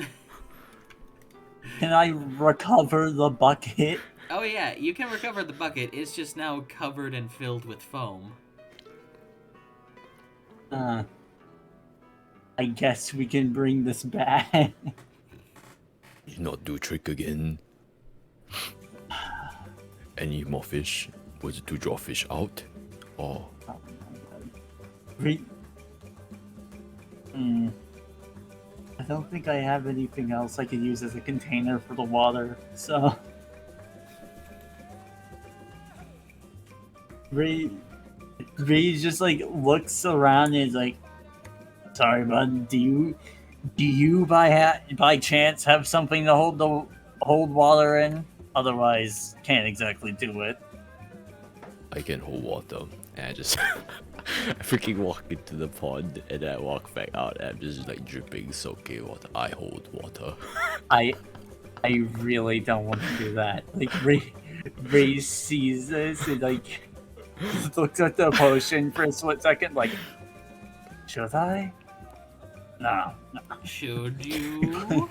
Can I recover the bucket? Oh yeah, you can recover the bucket. It's just now covered and filled with foam. I guess we can bring this back. Not do trick again. Any more fish? Was it to draw fish out? Oh, Re- I don't think I have anything else I could use as a container for the water, so... Ray just like looks around and is like, "Sorry, bud. Do you by chance have something to hold water in? Otherwise, can't exactly do it." I can hold water. And I just I freaking walk into the pond and then I walk back out and I'm just like dripping soaking water. I hold water. I really don't want to do that. Like Ray sees this and like looks at the potion for a split second, like, should I? No. Should you?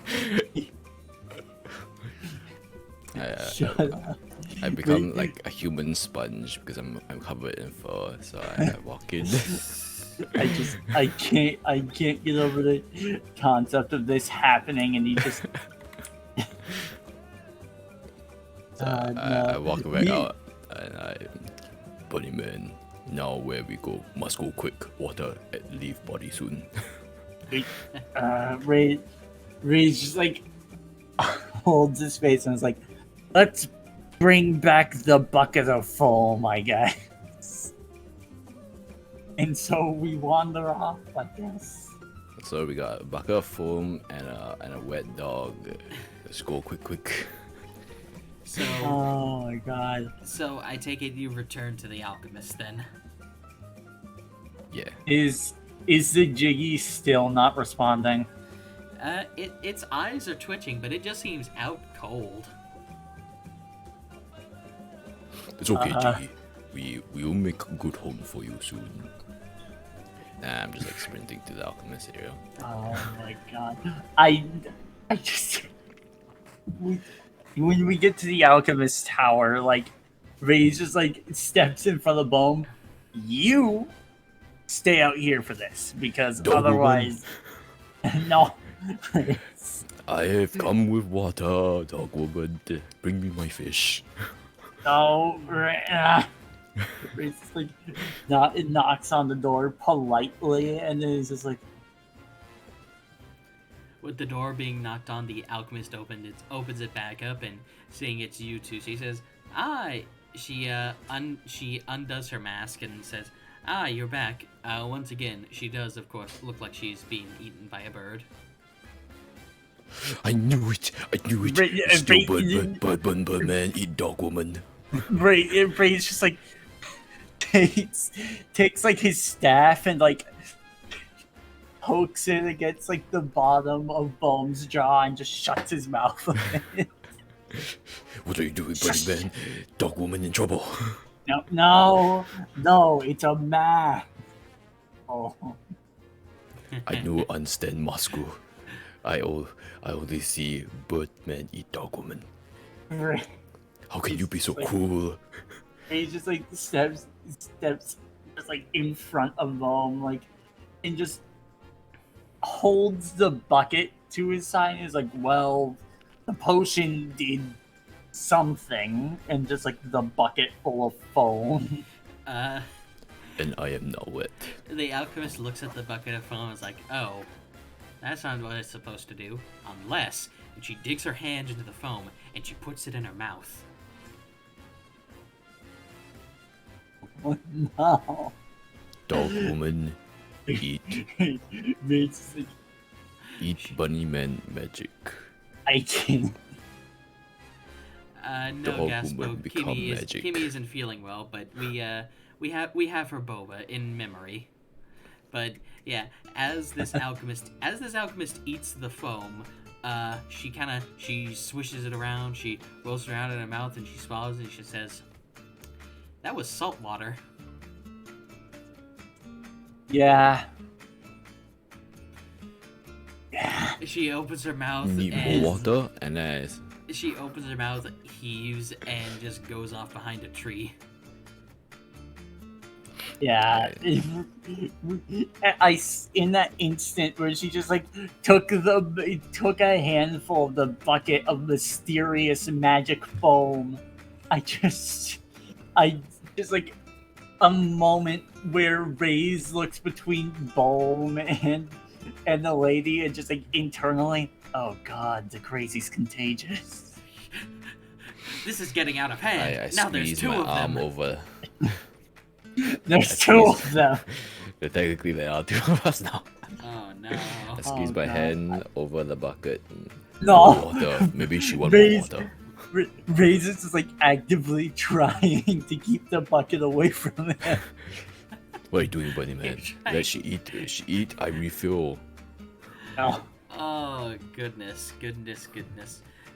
I become like a human sponge because I'm covered in fur, so I walk in. I can't get over the concept of this happening, and he just. So I walk back out and I, Bunny Man, now where we go? Must go quick. Water and leave body soon. Ray's just like holds his face and is like, "Let's bring back the bucket of foam, I guess." And so we wander off, I guess. So we got a bucket of foam and a wet dog. Let's go quick. So, oh my god. So I take it you return to the alchemist then. Yeah. Is the Jiggy still not responding? Its eyes are twitching, but it just seems out cold. It's okay, Jiggy. We will make a good home for you soon. Nah, I'm just like sprinting to the alchemist area. Oh my god. I just when we get to the alchemist tower, like Ray just like steps in front of Bhom. You stay out here for this because Dog otherwise no. I have come with water, dog woman. Bring me my fish. No, Ray's just like it knocks on the door politely and then he's just like, With the door being knocked on, the alchemist opens it back up, and seeing it's you two, she says, "Ah." She undoes her mask and says, "Ah, you're back." Once again, she does, of course, look like she's being eaten by a bird. I knew it. Still bird man, eat dog woman. Ray's just like takes like his staff and like pokes it against like the bottom of Bhom's jaw and just shuts his mouth. What are you doing, buddy man? Dog woman in trouble. No, it's a man. Oh. I know understand Moscow. I only see bird man eat dog woman. Ray, How can you be so cruel? he just like steps just like in front of Bhom, like, and just holds the bucket to his side and is like, "Well, the potion did something," and just like the bucket full of foam. And I am now wet. The alchemist looks at the bucket of foam and is like, "Oh, that's not what it's supposed to do. Unless," and she digs her hand into the foam and she puts it in her mouth. No. Dog woman, eat Ray's like, eat bunny man magic. I can't. No, Dog Gaspo. woman become magic. Kimi isn't feeling well, but we have her boba in memory. But yeah, as this alchemist eats the foam, she swishes it around, she rolls it around in her mouth, and she swallows it. And she says, "That was salt water." Yeah. She opens her mouth Need and more water, and then she opens her mouth, heaves, and just goes off behind a tree. Yeah. In that instant where she just like took a handful of the bucket of mysterious magic foam, I just like a moment where Raiz looks between Bhom and the lady and just like internally, oh god, the crazy's contagious. This is getting out of hand. I Now there's squeeze two my of arm them. over. There's I two squeeze- of them. Technically, there are two of us now. Oh no. I squeeze Oh, my God. hand over the bucket. And No. water. Maybe she want more Raiz, water. Raiz is just like actively trying to keep the bucket away from him. What are you doing, bunny man? You're Let she eat. She eat. I refill. No. Oh, goodness.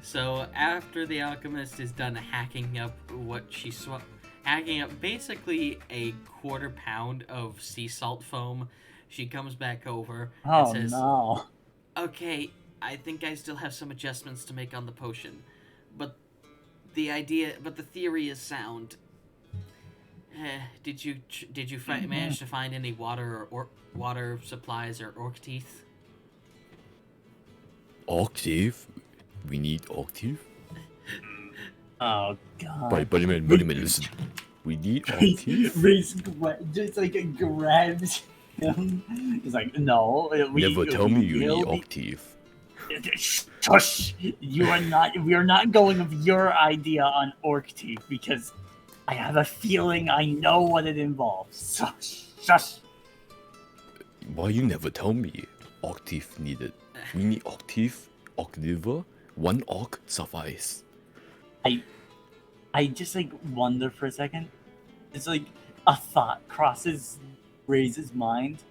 So, after the alchemist is done hacking up hacking up basically a quarter pound of sea salt foam, she comes back over and Oh says, no. okay, I think I still have some adjustments to make on the potion, but the theory is sound. Did you manage to find any water or water supplies or orc teeth? Octave. We need octave. Oh god. Bunny man, listen. We need octave. Raiz just like grabs him. He's like, no. Never tell me you will need be- octave. Shush! You are not. We are not going with your idea on orc teeth because I have a feeling I know what it involves. Shush! Why you never tell me? Octave needed. We need octave, octave. One orc suffice. I just like wonder for a second. It's like a thought crosses Raiz's mind.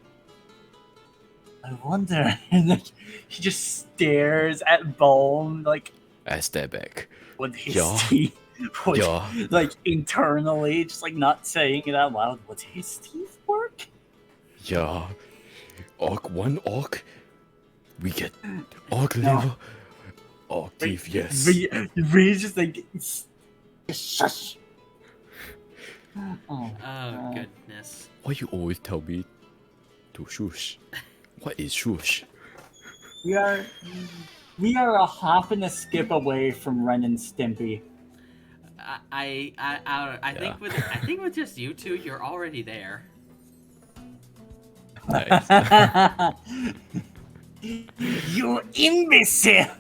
I wonder, and like he just stares at Bone like I step back. with his Yeah. teeth. Would, Yeah. Like internally, just like not saying it out loud. Would his teeth work? Yeah. One orc. We get orc No. liver. Octave, yes. Raiz just like shush. Oh, Oh, God. goodness. Why you always tell me to shush? What is shush? We are a hop and a skip away from Ren and Stimpy. I think with just you two, you're already there. Nice. You imbecile!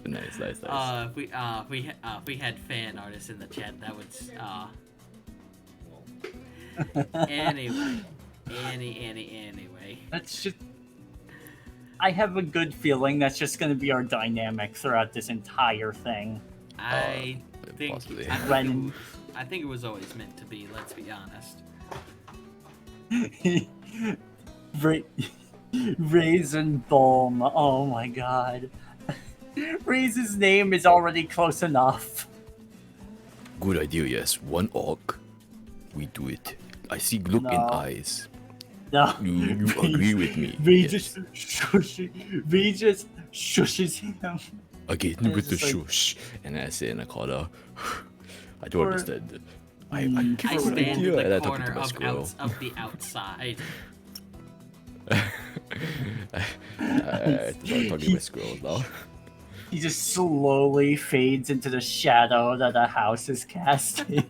nice. If we had fan artists in the chat, that would anyway. That's just. I have a good feeling that's just going to be our dynamic throughout this entire thing. I think possibly. I think it was always meant to be. Let's be honest. Raisin Balm. Oh my god. Raisin's name is already close enough. Good idea, yes. One orc. We do it. I see look in No. eyes. No. You agree with me? Ray Yes. just shushes him. Again And with the it's just like- shush. And I say in a corner. I don't Or- understand. I Mm. give I her an stand idea in and I the talk corner to my squirrel. of the outside. I'm talking to my squirrel now. He just slowly fades into the shadow that the house is casting.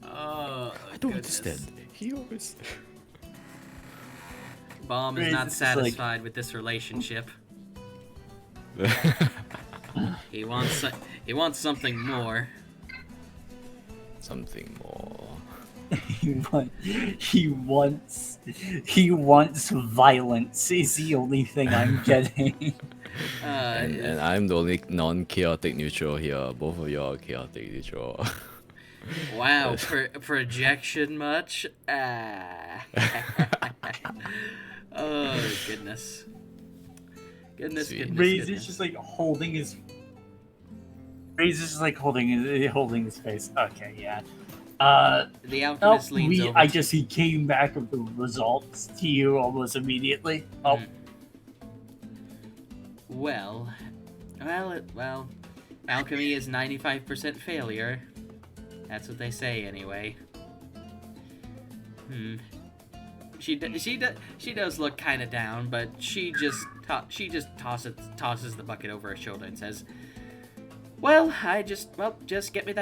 Oh, I don't goodness. understand. He always. Bomb is Raisin not is like- satisfied with this relationship. He wants something more. Something more. he wants violence is the only thing I'm getting. And I'm the only non-chaotic neutral here. Both of y'all are chaotic neutral. Wow, projection much? Oh, goodness. Goodness. Sweet. Raiz is just like holding his. Raiz is just like holding his face. Okay, yeah. The Oh, alchemist leans over. he came back with the results to you almost immediately. Oh, Well, alchemy is 95% failure. That's what they say, anyway. She does look kind of down, but she just tosses the bucket over her shoulder and says, Well, just get me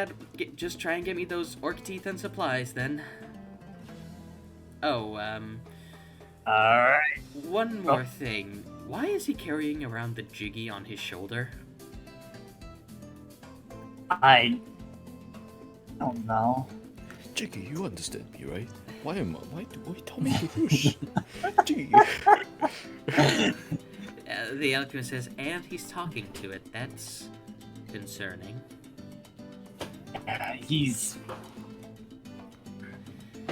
just try and get me those orc teeth and supplies then. Oh, Alright. one more thing. Why is he carrying around the jiggy on his shoulder? I don't know. Jiggy, you understand me, right? Why tell me to push? Gee. The alchemist says, and he's talking to it. That's concerning. He's.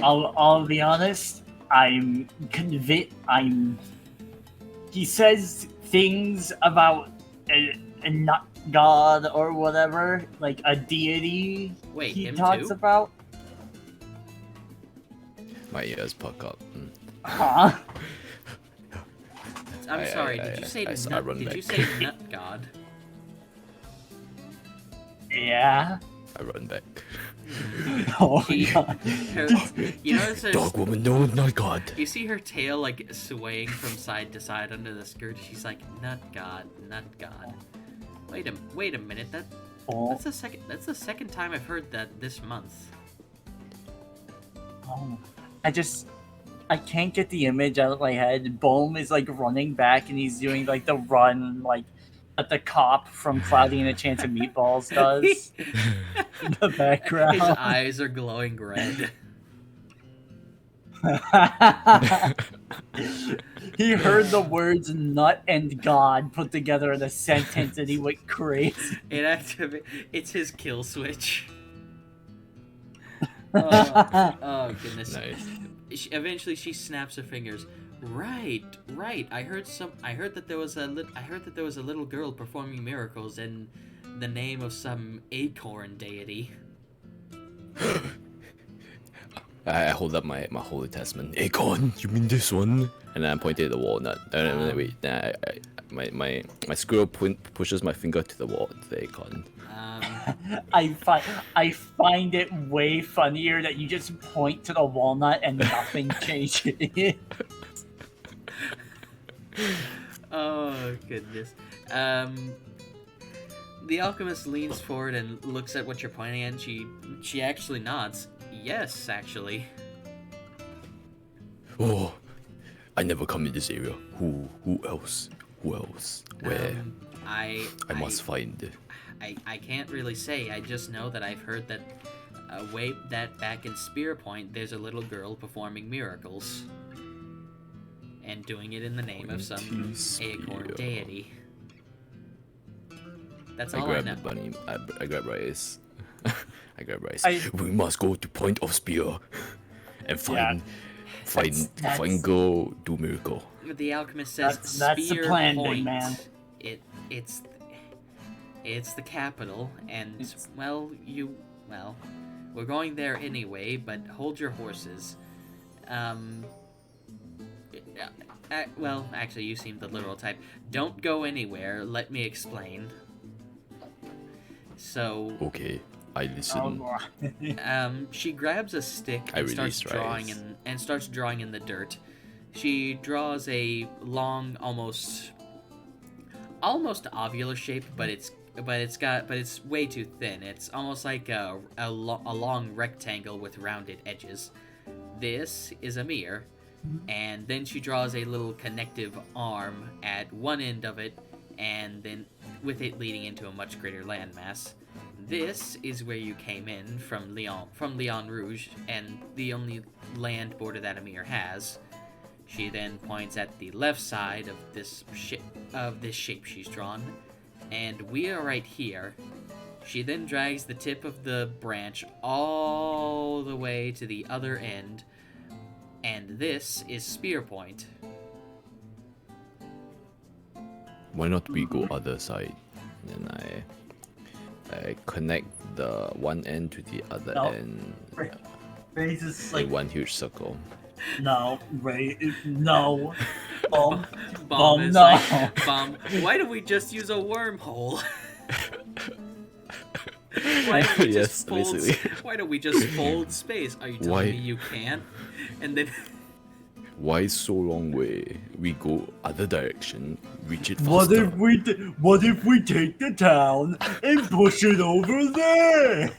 I'll be honest. I'm convinced. He says things about a nut god or whatever, like a deity. Wait, he him talks too? about. My ears puck up. Huh? I'm sorry. Did you say I nut? run Did back. you say nut god? Yeah. I run back. Oh He- god. You notice there's- Dog woman, no, not God. you see her tail like swaying from side to side under the skirt. She's like, nut god, nut god. Wait a minute. Oh, That's the second time I've heard that this month. oh. I can't get the image out of my head. Bhom is like running back and he's doing like the run like that the cop from Cloudy and a Chance of Meatballs does in the background. His eyes are glowing red. He heard the words nut and God put together in a sentence and he went crazy. It's his kill switch. Oh goodness. Nice. Eventually she snaps her fingers. Right. I heard that there was a little girl performing miracles in the name of some acorn deity. I hold up my holy testament. Acorn, you mean this one? And then I pointed at the walnut. Wait. Then my squirrel pushes my finger to the wall. The acorn. I find it way funnier that you just point to the walnut and nothing changes. Oh goodness. The alchemist leans forward and looks at what you're pointing at. And she actually nods. Yes, actually. Oh, I never come in this area. Who else? Who else? Where? I must find. I can't really say. I just know that I've heard that back in Spearpoint, there's a little girl performing miracles. And doing it in the name of some acorn deity. That's all I know. The bunny. I grab Rice. I grab Rice. I- We must go to Point of Spear and find That's- girl, do miracle. The alchemist says That's the Spear plan, big Point. man. It's the capital, and we're going there anyway. But hold your horses. Well, actually, you seem the literal type. Don't go anywhere. Let me explain. So, Okay, I listen. Oh, boy. she grabs a stick I and starts release drawing in the dirt. She draws a long, almost ovular shape, but it's way too thin. It's almost like a long rectangle with rounded edges. This is Emer, and then she draws a little connective arm at one end of it, and then with it leading into a much greater landmass. This is where you came in from Leon Rouge, and the only land border that Emer has. She then points at the left side of this shape she's drawn, and we are right here. She then drags the tip of the branch all the way to the other end, and this is Spearpoint. Why not we go other side? And I connect the one end to the other No. end Raiz is in like, one huge circle. no, no. Bhom, Bhom is no. like, Bhom, why don't we just use a wormhole? Why don't we Yes, basically. Why don't we just fold space? Are you telling Why- me you can't? And then Why so long way? We go other direction, reach it What faster. what if we take the town and push it over there?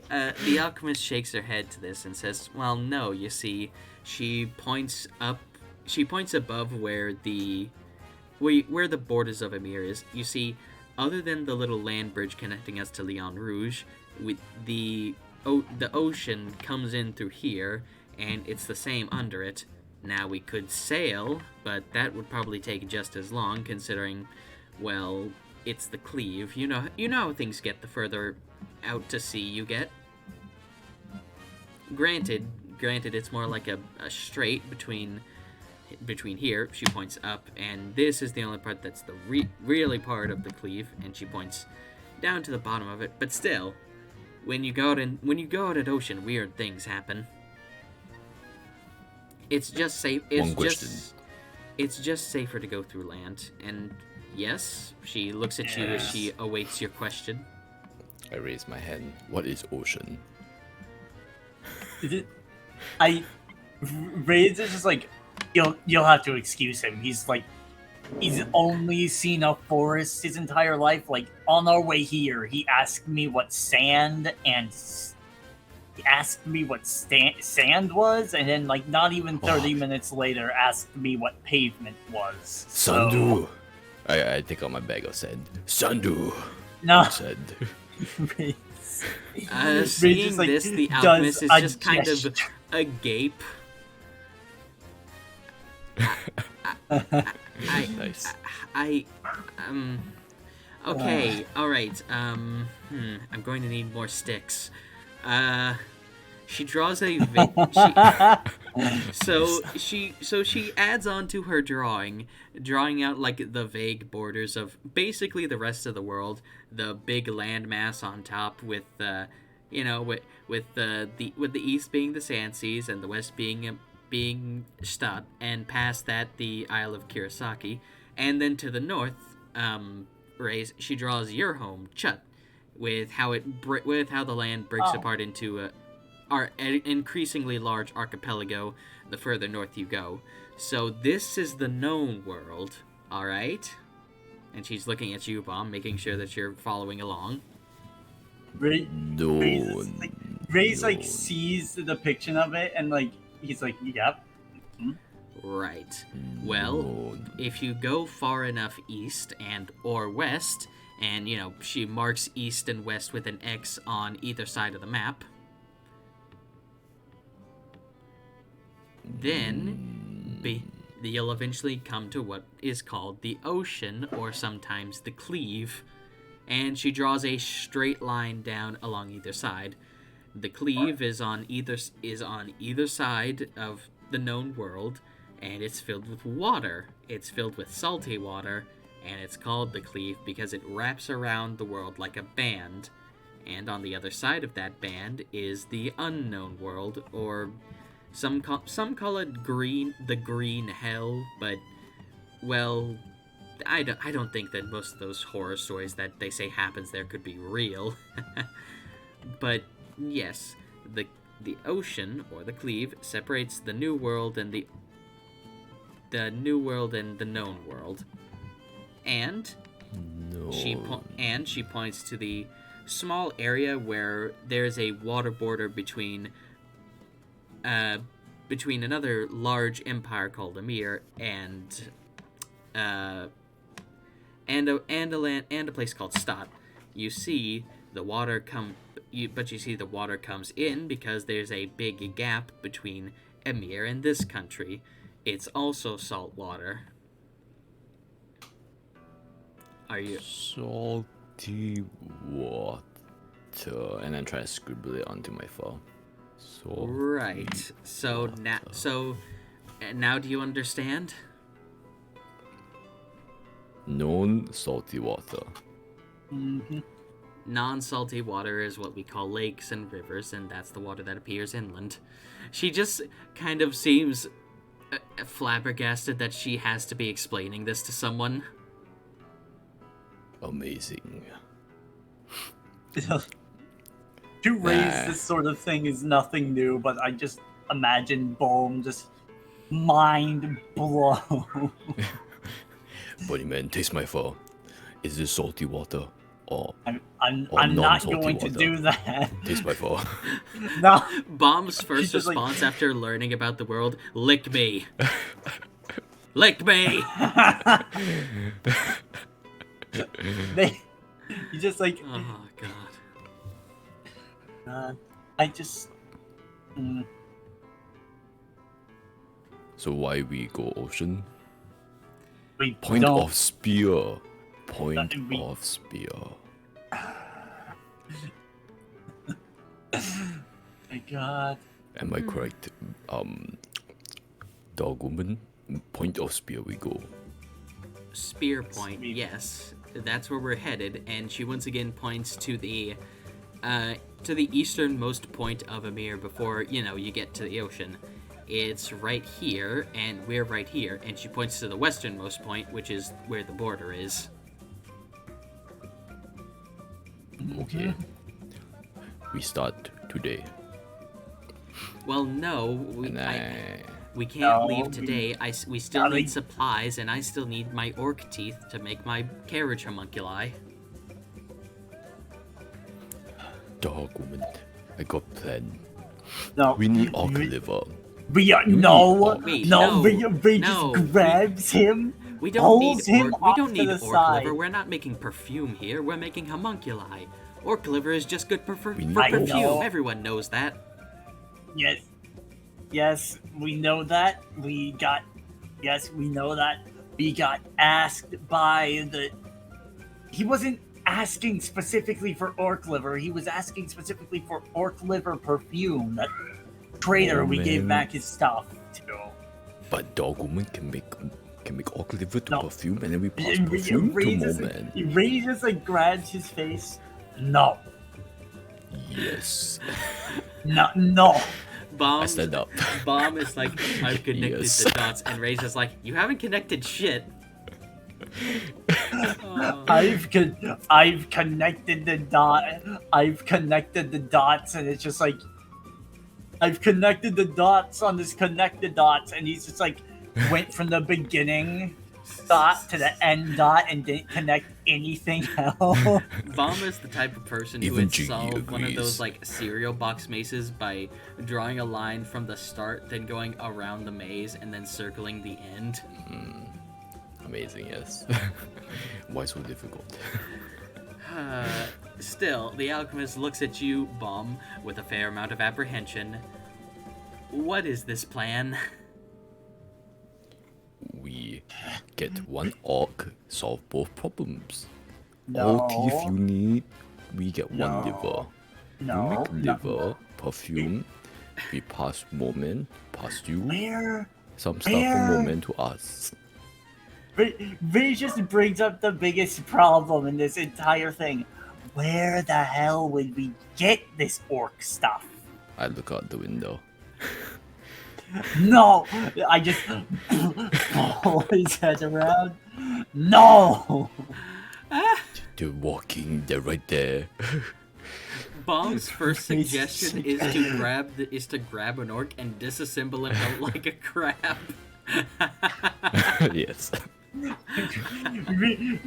The alchemist shakes her head to this and says, "Well, no. You see, she points up. She points above where the borders of Emer is. You see, other than the little land bridge connecting us to Leon Rouge, with the ocean comes in through here, and it's the same under it. Now we could sail, but that would probably take just as long, considering, well, it's the cleave. You know how things get the further out to sea you get. Granted, it's more like a strait between here. She points up, and this is the only part that's the really part of the cleave, and she points down to the bottom of it. But still, when you go out at ocean, weird things happen. It's just safe. It's just safer to go through land. And yes, she looks at you as she awaits your question. I raise my hand. What is ocean? Raiz is just like, you'll have to excuse him. He's only seen a forest his entire life. Like, on our way here, he asked me what sand was, and then not even 30 minutes later asked me what pavement was. Sandu. I take out my bag of sand. Sandu. No. Said. Seeing this, the alchemist is just kind of agape. Nice. Okay, alright, I'm going to need more sticks. She draws a so she adds on to her drawing out the vague borders of basically the rest of the world, the big landmass on top with the east being the Sand Seas and the west being Stadt, and past that the Isle of Kurosaki, and then to the north, Raiz, she draws your home, Chut, with how the land breaks apart into an increasingly large archipelago the further north you go. So this is the known world, all right? And she's looking at you, Bhom, making sure that you're following along. Raiz sees the depiction of it, and he's like, yep. Mm-hmm. Right. Well, if you go far enough east or west, and she marks east and west with an X on either side of the map, then you'll eventually come to what is called the ocean, or sometimes the cleave, and she draws a straight line down along either side. The cleave is on either side of the known world, and it's filled with water. It's filled with salty water, and it's called the cleave because it wraps around the world like a band. And on the other side of that band is the unknown world, or some call it the green hell, but, well, I don't think that most of those horror stories that they say happens there could be real. But yes, the ocean, or the cleave, separates the new world and the known world. And she points to the small area where there's a water border between another large empire called Emer and a place called Stadt. You see the water comes in because there's a big gap between Emer and this country. It's also salt water. Are you salty water? And then try to scribble it onto my file. Right. So now do you understand? Non-salty water. Mm-hmm. Non-salty water is what we call lakes and rivers, and that's the water that appears inland. She just kind of seems flabbergasted that she has to be explaining this to someone. Amazing. To raise this sort of thing is nothing new, but I just imagine Bhom just mind blown. Buddy man, taste my fur. Is this salty water or I'm Or not non-salty going to water. do that. taste my fur? No. Bomb's first just like- response after learning about the world: lick me. Lick me. You just like Oh god. I just So why we go ocean? we Point don't. of spear. Point we- of spear. My God. Am I correct? Dog woman. Point of spear we go. Spearpoint, Sweet. yes, that's where we're headed. And she once again points to the easternmost point of Emer before you get to the ocean. It's right here, and we're right here. And she points to the westernmost point, which is where the border is. Okay. We start today. Well, no, And we can't No, leave today. We still gotta- need supplies, and I still need my orc teeth to make my carriage homunculi. Dog woman. I got plan. No. We need orc liver. We are You no, Wait, no. no, Ray no, just grabs him. We don't need pulls him orc. We off don't to need the orc side. liver. We're not making perfume here. We're making homunculi. Orc liver is just good for We need I perfume. know. Everyone knows that. Yes, we know that. Yes, we know that. We got asked by the. He wasn't asking specifically for orc liver. He was asking specifically for orc liver perfume. That trader Oh, we gave man. back his stuff to. But dog woman can make orc liver to No. perfume, and then we pass Ray perfume to just, moment. Ray just like grabs his face. No, Yes. no. I Bomb. stand up. Bomb is like, I've connected Yes. the dots, and Ray's just like, you haven't connected shit. Oh. I've connected the dot. I've connected the dots, and it's just like I've connected the dots on this connected dots, and he's just like went from the beginning dot to the end dot and didn't connect anything else. Bomb is the type of person who Even would Jiggy solve one of agrees. those like cereal box mazes by drawing a line from the start, then going around the maze, and then circling the end. Amazing, yes. Why so difficult? Still, the alchemist looks at you, Bomb, with a fair amount of apprehension. What is this plan? We get one orc, solve both problems. No. All teeth you need, we get No. one liver. You No, make no. liver, perfume, we pass moment, pass you, Where? some stuff where- from moment to us. Ray just brings up the biggest problem in this entire thing. Where the hell would we get this orc stuff? I look out the window. No, I just pull his head around. No, They're walking, they're right there. Bomb's first Ray's suggestion is to grab an orc and disassemble him out like a crab. Yes.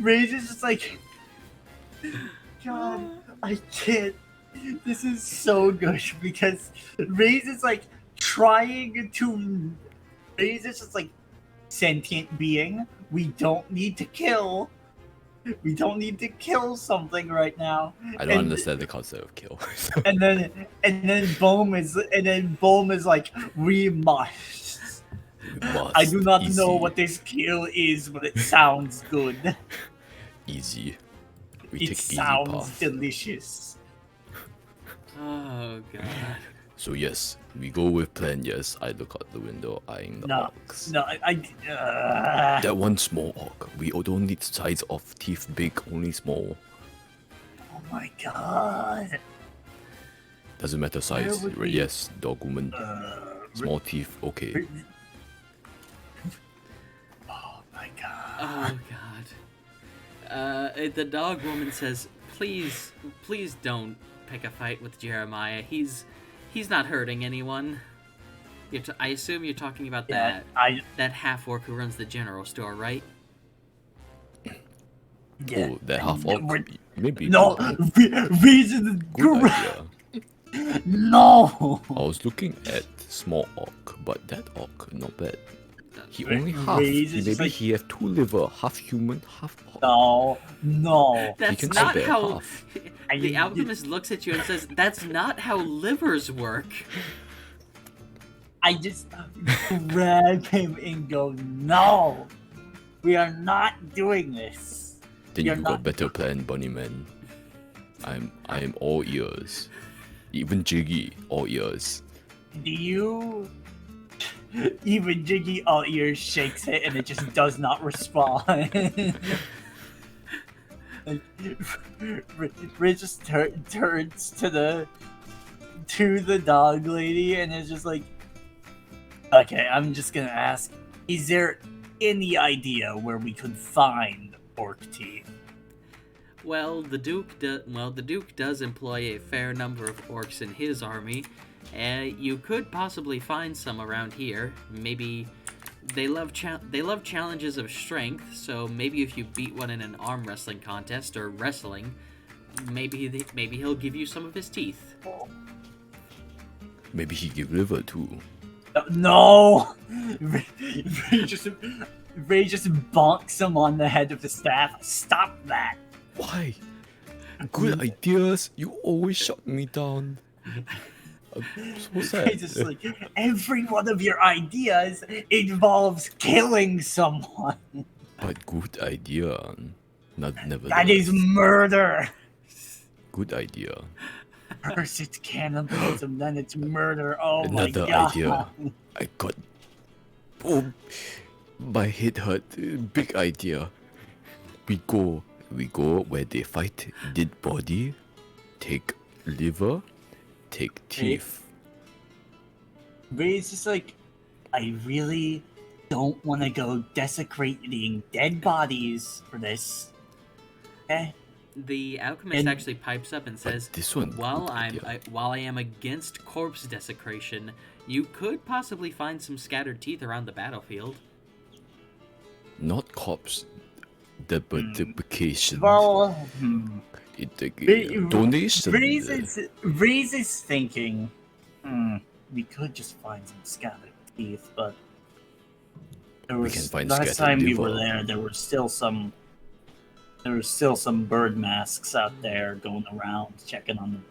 Ray's is just like, God, I can't. This is so good because Ray's is like trying to. Ray's is just like sentient being. We don't need to kill. We don't need to kill something right now. I don't understand the concept of kill. So, And then Bhom is like, we must. we must. I do not Easy. know what this kill is, but it sounds good. Easy. We It take easy sounds path. delicious. Oh god. So yes, we go with plan. Yes, I look out the window, eyeing the No, orcs. no, That one small orc. We don't need size of teeth big, only small. oh my god. Doesn't matter size. would Right, we- yes, dog woman. Small teeth, okay. Oh my god. Oh god. The dog woman says, please don't pick a fight with Jeremiah. He's not hurting anyone. I assume you're talking about Yeah, that half orc who runs the general store, right? yeah. Oh, that half orc. We're- Maybe. No, reason Good idea. No. I was looking at small orc, but that orc not bad. He Ra- only half. Raiz is Maybe like- he have 2 liver, half human, half orc. No. That's can not spare how. half. The alchemist looks at you and says, "That's not how livers work." I just grab him and go, no, we are not doing this. Then You're you not- got better plan, Bunny Man. I am all ears. Even Jiggy, all ears. Do you? Even Jiggy all ears shakes it and it just does not respond. Like, Ray just turns to the dog lady and is just like, okay, I'm just gonna ask, is there any idea where we could find orc teeth? Well, the Duke does employ a fair number of orcs in his army. You could possibly find some around here. Maybe they love challenges of strength. So maybe if you beat one in an arm wrestling contest or wrestling, maybe he'll give you some of his teeth. Maybe he give liver too. No! Ray just bonks him on the head with the staff. Stop that! Why? Good ideas. You always shut me down. So sad. Ray's just like, every one of your ideas involves killing someone. But good idea. Not never. That is murder. Good idea. First it's cannibalism, then it's murder. Oh Another my god. idea. I got. Oh, my head hurt. Big idea. We go where they fight dead body. Take liver. Take teeth. Ray's just like, I really don't want to go desecrating dead bodies for this. Okay? The alchemist And- actually pipes up and says, this one, while good idea. while I am against corpse desecration, you could possibly find some scattered teeth around the battlefield." Not cops. The multiplication. Well, Donation. Ray's is thinking, we could just find some scattered teeth, but there was, can find last scattered time we were liver. there, there were still some bird masks out there going around, checking on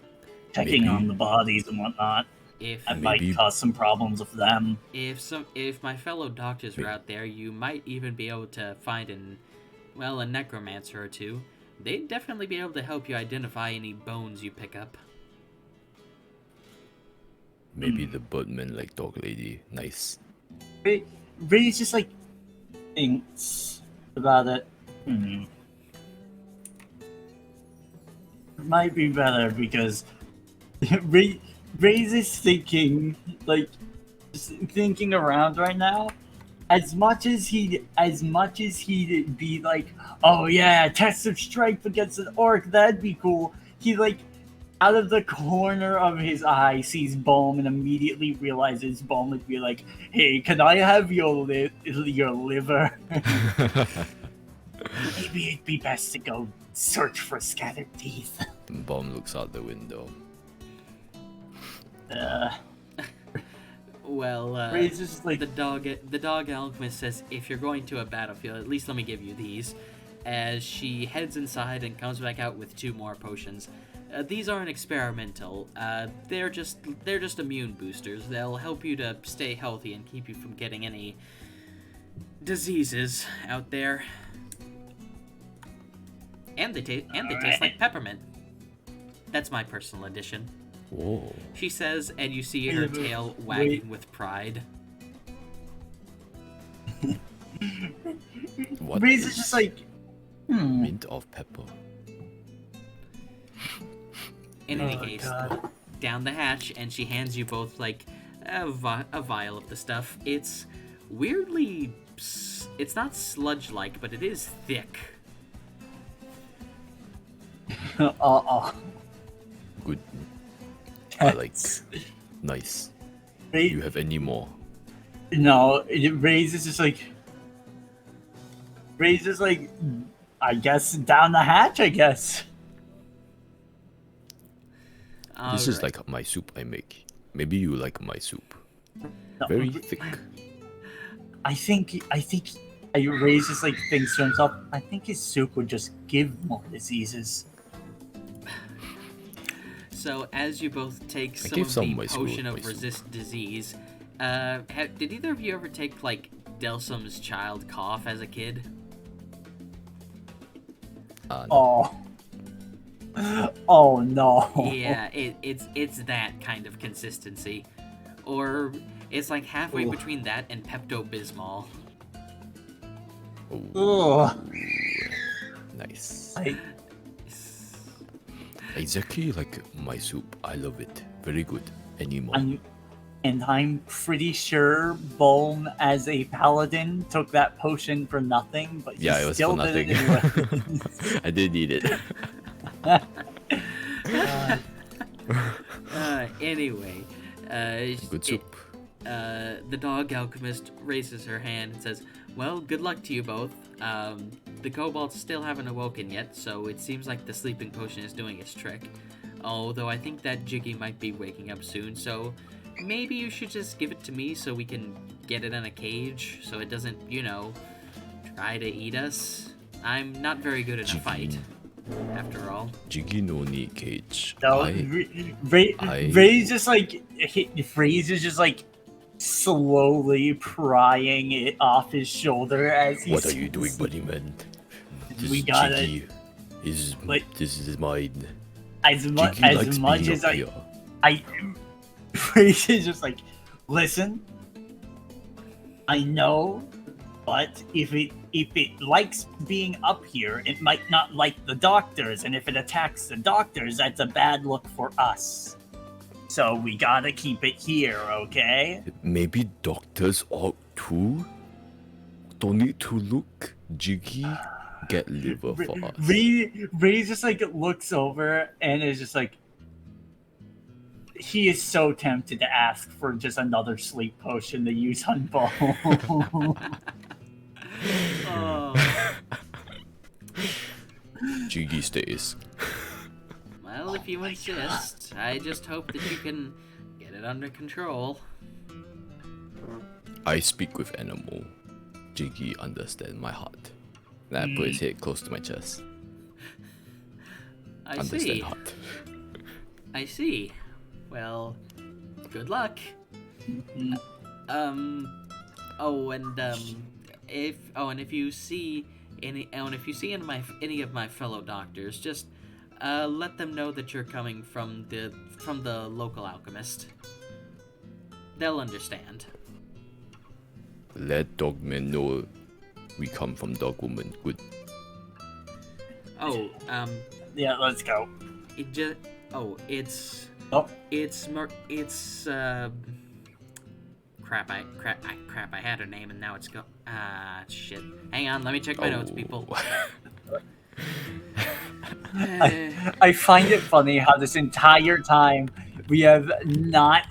Maybe. the bodies and whatnot. If That Maybe- might cause some problems with them. if my fellow doctors were out there, you might even be able to find a necromancer or two. They'd definitely be able to help you identify any bones you pick up. Maybe the birdman like dog lady. Nice. Ray's just like thinks about it. Might be better because Ray's is thinking, like, just thinking around right now. As much as he'd be like, oh yeah, test of strength against an orc, that'd be cool. He like, out of the corner of his eye, sees Bhom and immediately realizes Bhom would be like, hey, can I have your liver? Maybe it'd be best to go search for scattered teeth. Bomb looks out the window. Well, Ray's just like, the dog alchemist says, if you're going to a battlefield, at least let me give you these. As she heads inside and comes back out with 2 more potions. These aren't experimental. They're just immune boosters. They'll help you to stay healthy and keep you from getting any diseases out there. And they taste like peppermint. That's my personal addition. Whoa. She says, and you see her tail wagging with pride. What Ray's is just like, mint of pepper? In any Oh, case, God. down the hatch, and she hands you both like a vial of the stuff. It's weirdly, it's not sludge-like, but it is thick. Good. I like. Nice. Do you have any more? No, Raiz is just like. Raiz is like, I guess down the hatch. I guess. This is Alright. like my soup I make. Maybe you like my soup. No, Very thick. I think Raiz just like thinks to himself. I think his soup would just give more diseases. So as you both take some gave of some the of my soup, potion my of soup. resist disease, did either of you ever take like Delsum's child cough as a kid? No. Oh no. Yeah, it's that kind of consistency, or it's like halfway Ooh. between that and Pepto Bismol. Ugh. Nice. I, Exactly like my soup. I love it. Very good. Any more? I'm pretty sure Bhom, as a paladin, took that potion for nothing, but he Yeah, it was still for did nothing. it anyway. I didn't need it. Anyway, Good soup. the dog alchemist raises her hand and says, "Well, good luck to you both. The kobolds still haven't awoken yet, so it seems like the sleeping potion is doing its trick. Although I think that Jiggy might be waking up soon, so maybe you should just give it to me so we can get it in a cage so it doesn't, try to eat us. I'm not very good in a fight, after all." Jiggy no need cage. No, Ray's just like Ray's is just like slowly prying it off his shoulder as he. What are you doing, buddy man? This We got it. Jiggy is Like- this is mine. As much Jiggy likes as much being as up I here. Ray's is just like, listen. I know, but if it likes being up here, it might not like the doctors, and if it attacks the doctors, that's a bad look for us. So we gotta keep it here, okay? Maybe doctors ought to. Don't need to look. Jiggy get liver for us. Ray just like looks over and is just like, he is so tempted to ask for just another sleep potion to use on Bo. Oh, Jiggy stays. well, if you insist, I just hope that you can get it under control. I speak with animal. Jiggy understand my heart. And I put his head close to my chest. I Understand see. heart. I see. Well, good luck. If you see any of my fellow doctors, just let them know that you're coming from the local alchemist. They'll understand. Let Dogman know we come from Dogwoman. Good. Oh, Yeah, let's go. it's Oh, crap, I had her name and now it's shit. Hang on, let me check my notes, people. I find it funny how this entire time we have not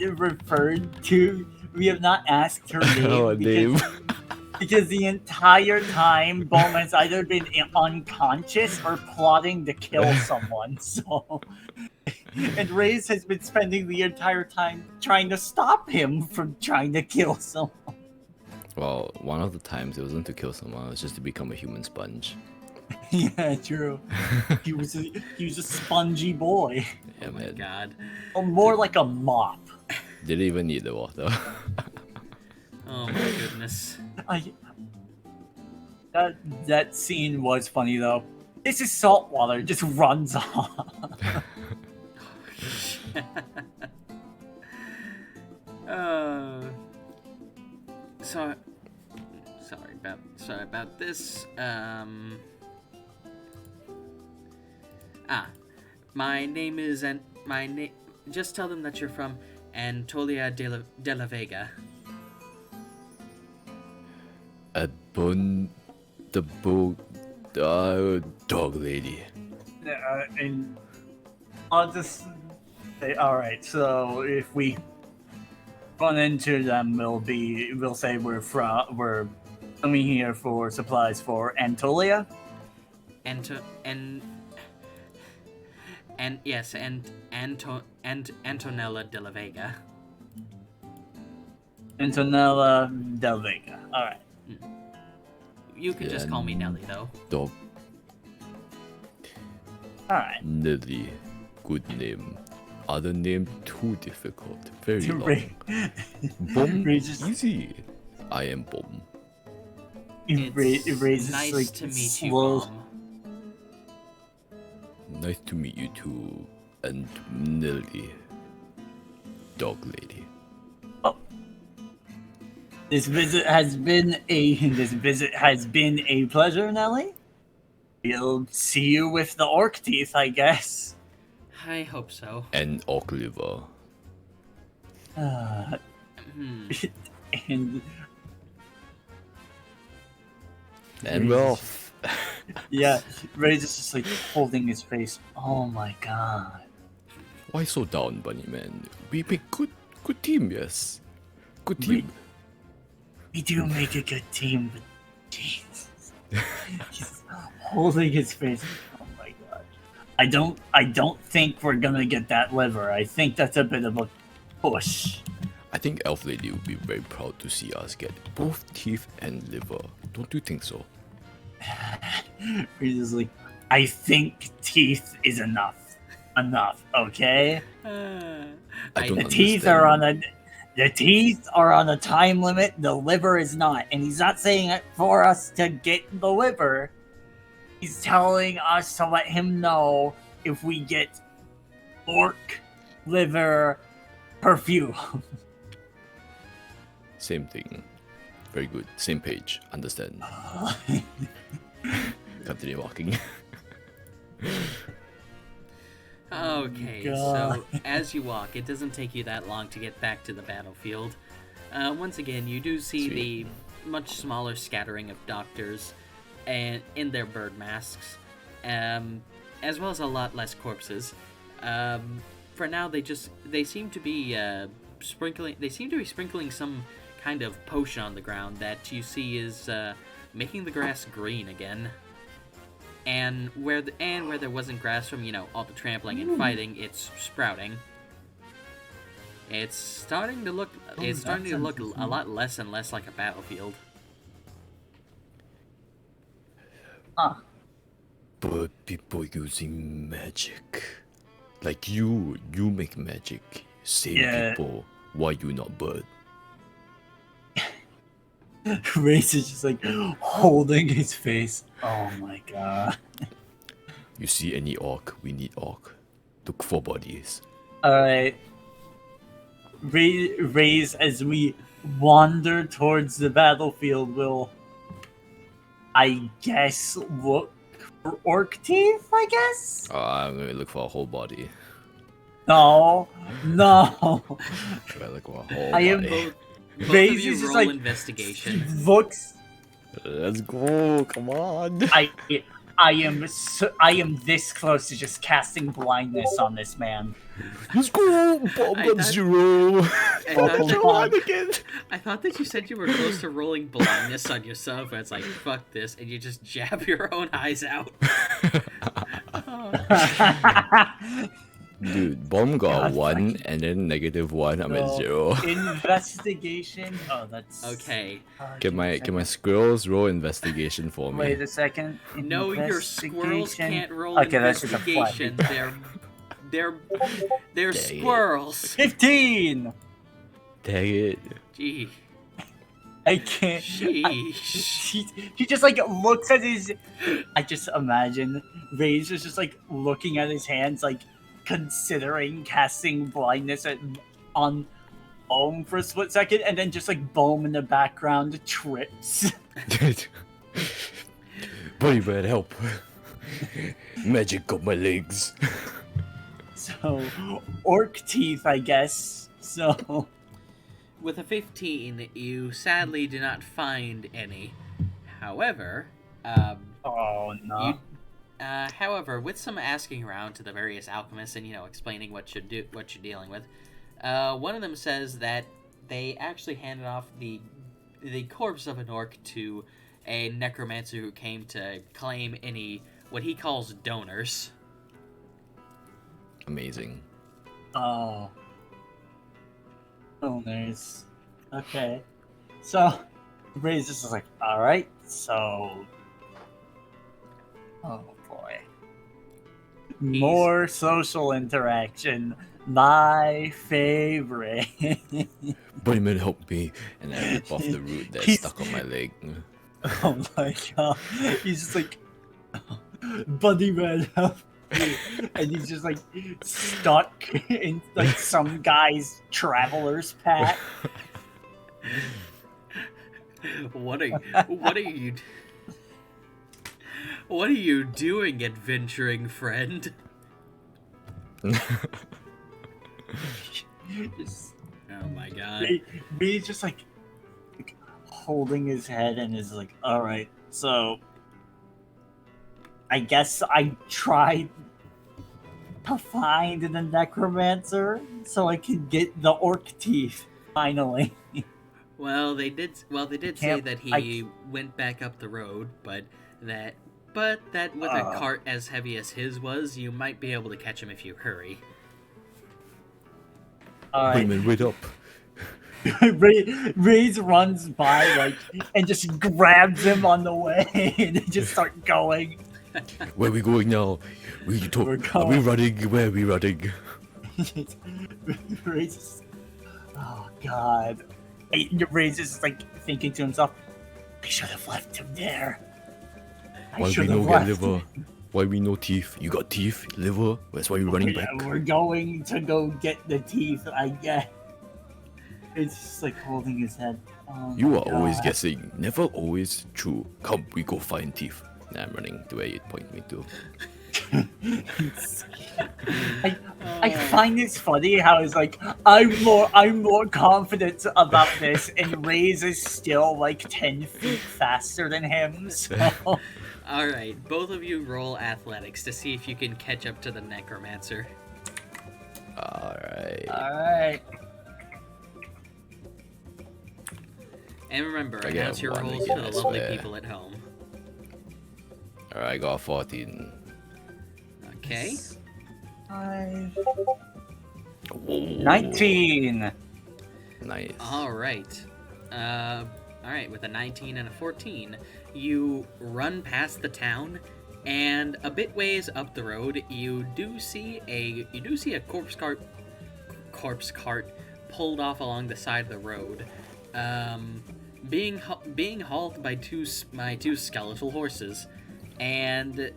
asked her name, Oh, because, because the entire time Bowman's either been unconscious or plotting to kill someone. So, and Reyes has been spending the entire time trying to stop him from trying to kill someone. Well, one of the times it wasn't to kill someone, it was just to become a human sponge. Yeah, true. He was a spongy boy. Yeah, Oh my man. god. Or more like a mop. Didn't even need the water. Oh my goodness. That scene was funny though. This is salt water, it just runs off. Sorry about this. My name is just tell them that you're from Antolia de la Vega. Dog lady. And I'll just say, alright, so if we run into them, we'll say we're coming here for supplies for Antolia. Antonella de la Vega. Antonella Del Vega. All right. You can just call me Nelly, though. Dog. All right. Nelly. Good name. Other name too difficult. Very long. Bhom, Raises- easy. I am Bhom. It raises nice like to meet you, slow. Mom. Nice to meet you too. And Nelly. Dog lady. This visit has been a pleasure, Nelly. We'll see you with the orc teeth, I guess. I hope so. And orc liver. And And we're off. yeah, Ray's is just like holding his face. Oh my god. Why so down, Bunny Man? We make good team, yes. Good team. We do make a good team, but Jesus. He's holding his face. Oh my god. I don't think we're gonna get that liver. I think that's a bit of a push. I think Elf Lady would be very proud to see us get both teeth and liver. Don't you think so? Ray's is like, I think teeth is enough. Enough, okay? I don't The teeth are understand. the teeth are on a time limit. The liver is not, and he's not saying it for us to get the liver. He's telling us to let him know if we get orc liver perfume. Same thing. Very good. Same page. Understand. Continue walking. Okay, God. so as you walk, it doesn't take you that long to get back to the battlefield. Once again, you do see Sweet. the much smaller scattering of doctors and in their bird masks, as well as a lot less corpses. For now, they seem to be sprinkling some kind of potion on the ground that you see is making the grass green again. And where there wasn't grass from, all the trampling and fighting, it's sprouting. It's starting to look a lot less and less like a battlefield. But people using magic. Like you make magic. Same Yeah. people. Why you not bird? Ray's is just like holding his face. Oh my god. You see any orc? We need orc. Look for bodies. Alright. Ray's, as we wander towards the battlefield, will, I guess, look for orc teeth, I guess? I'm gonna look for a whole body. No. I'm gonna look for a whole I am body. Both Ray's of you is just roll like investigation. looks. Let's go, come on. I am this close to just casting blindness on this man. Let's go! Bomb I got thought- 0! I thought, Come on. again! I thought that you said you were close to rolling blindness on yourself, and it's like, fuck this, and you just jab your own eyes out. Dude, Bomb got God, 1 and then -1. I'm at No. 0. Investigation. Oh, that's Okay. Can my squirrels roll investigation for me? Wait a second. No, your squirrels Investigation. can't roll Okay, that's just a flat. investigation. They're Dang it. squirrels. 15. Dang it. Gee. I can't. Sheesh. He just like looks at his. I just imagine Rage is just like looking at his hands, like considering casting blindness on Bohm for a split second, and then just like Bohm in the background trips. Buddy, man, help. Magic got my legs. So, orc teeth, I guess. So, With a 15, you sadly do not find any. However, oh no. however, with some asking around to the various alchemists and explaining what you're dealing with, one of them says that they actually handed off the corpse of an orc to a necromancer who came to claim any what he calls donors. Amazing. Oh. Oh, nice. Okay. So, Ray's just like, alright, so. Oh boy. More social interaction. My favorite. Bunnyman, help me! And I rip off the root that's He's- stuck on my leg. Oh my god. He's just like, Buddy man, help me. And he's just like stuck in like some guy's traveler's pack. What are you doing, adventuring friend? Just, Oh my god. He's just like holding his head and is like, alright, so I guess I tried to find the necromancer so I can get the orc teeth finally. Well, they did say Can't- that he went back up the road, but that with a cart as heavy as his was, you might be able to catch him if you hurry. Alright. Bunnyman, wait up! Ray's runs by like and just grabs him on the way and they just start going. Where are we going now? We're Are we going. running? Where are we running? Ray's just, oh god. Ray's just like thinking to himself, I should have left him there. Why we no get liver? Why we no teeth? You got teeth, liver. That's why we're running back. We're going to go get the teeth, I guess. It's just like holding his head. Oh You my are always God. guessing, never always true. Come, we go find teeth. Now I'm running to where you point me to. I find this funny how it's like I'm more confident about this and Ray's is still like 10 feet faster than him. So Alright, both of you roll athletics to see if you can catch up to the necromancer. Alright. alright. And remember, I got announce your one rolls to the again, I lovely swear. people at home. Alright, I got 14. Okay? 19. Nice. Alright. Alright, with a 19 and a 14, you run past the town, and a bit ways up the road, you do see a corpse cart pulled off along the side of the road, being hauled by two skeletal horses, and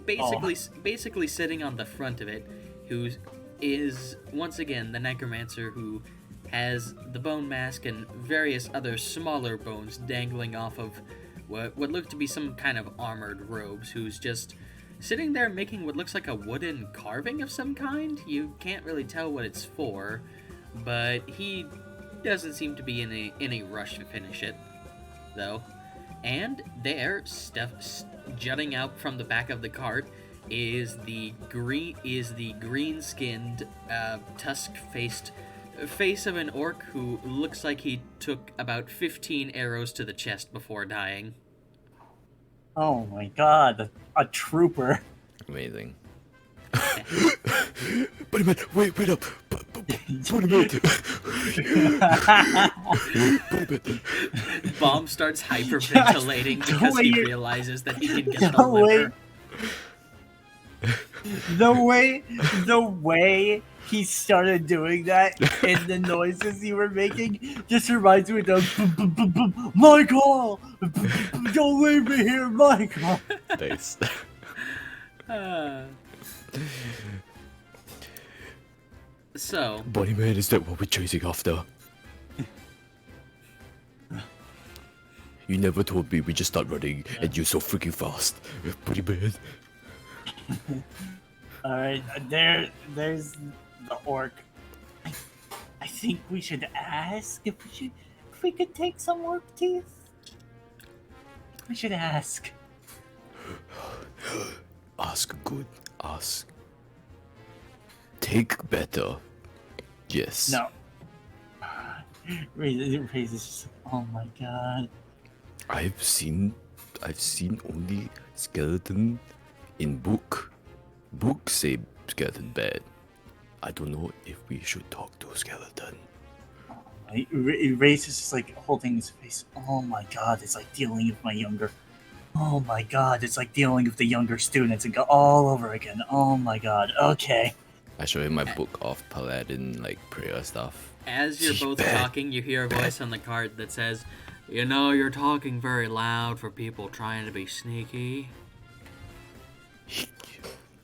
basically sitting on the front of it, who is once again the necromancer who has the bone mask and various other smaller bones dangling off of what look to be some kind of armored robes, who's just sitting there making what looks like a wooden carving of some kind. You can't really tell what it's for, but he doesn't seem to be in a rush to finish it, though. And there, jutting out from the back of the cart, is the green-skinned, tusk-faced face of an orc who looks like he took about 15 arrows to the chest before dying. Oh my god, a trooper. Amazing. Bunnyman, wait up! Bunnyman! Bunnyman! Bhom starts hyperventilating Yes, the because way he you- realizes that he can get the The way, liver. the way he started doing that and the noises you were making just reminds me of Michael! Don't leave me here, Michael! Nice. So, Bunnyman, is that what we're chasing after? You never told me we just start running and you're so freaking fast. Bunnyman. Alright, there's the orc. I think we should ask if we could take some orc teeth. We should ask. Ask good. Ask. Take better. Yes. No. Raiz is just, oh my god. I've seen only skeleton in book. Book say skeleton bad. I don't know if we should talk to skeleton. Raiz is just like holding his face. Oh my god, it's like dealing with my younger. Oh my god, it's like dealing with the younger students and go all over again. Oh my god. Okay. I show him my book of paladin like prayer stuff. As you're both talking, you hear a voice on the cart that says, "You know, you're talking very loud for people trying to be sneaky."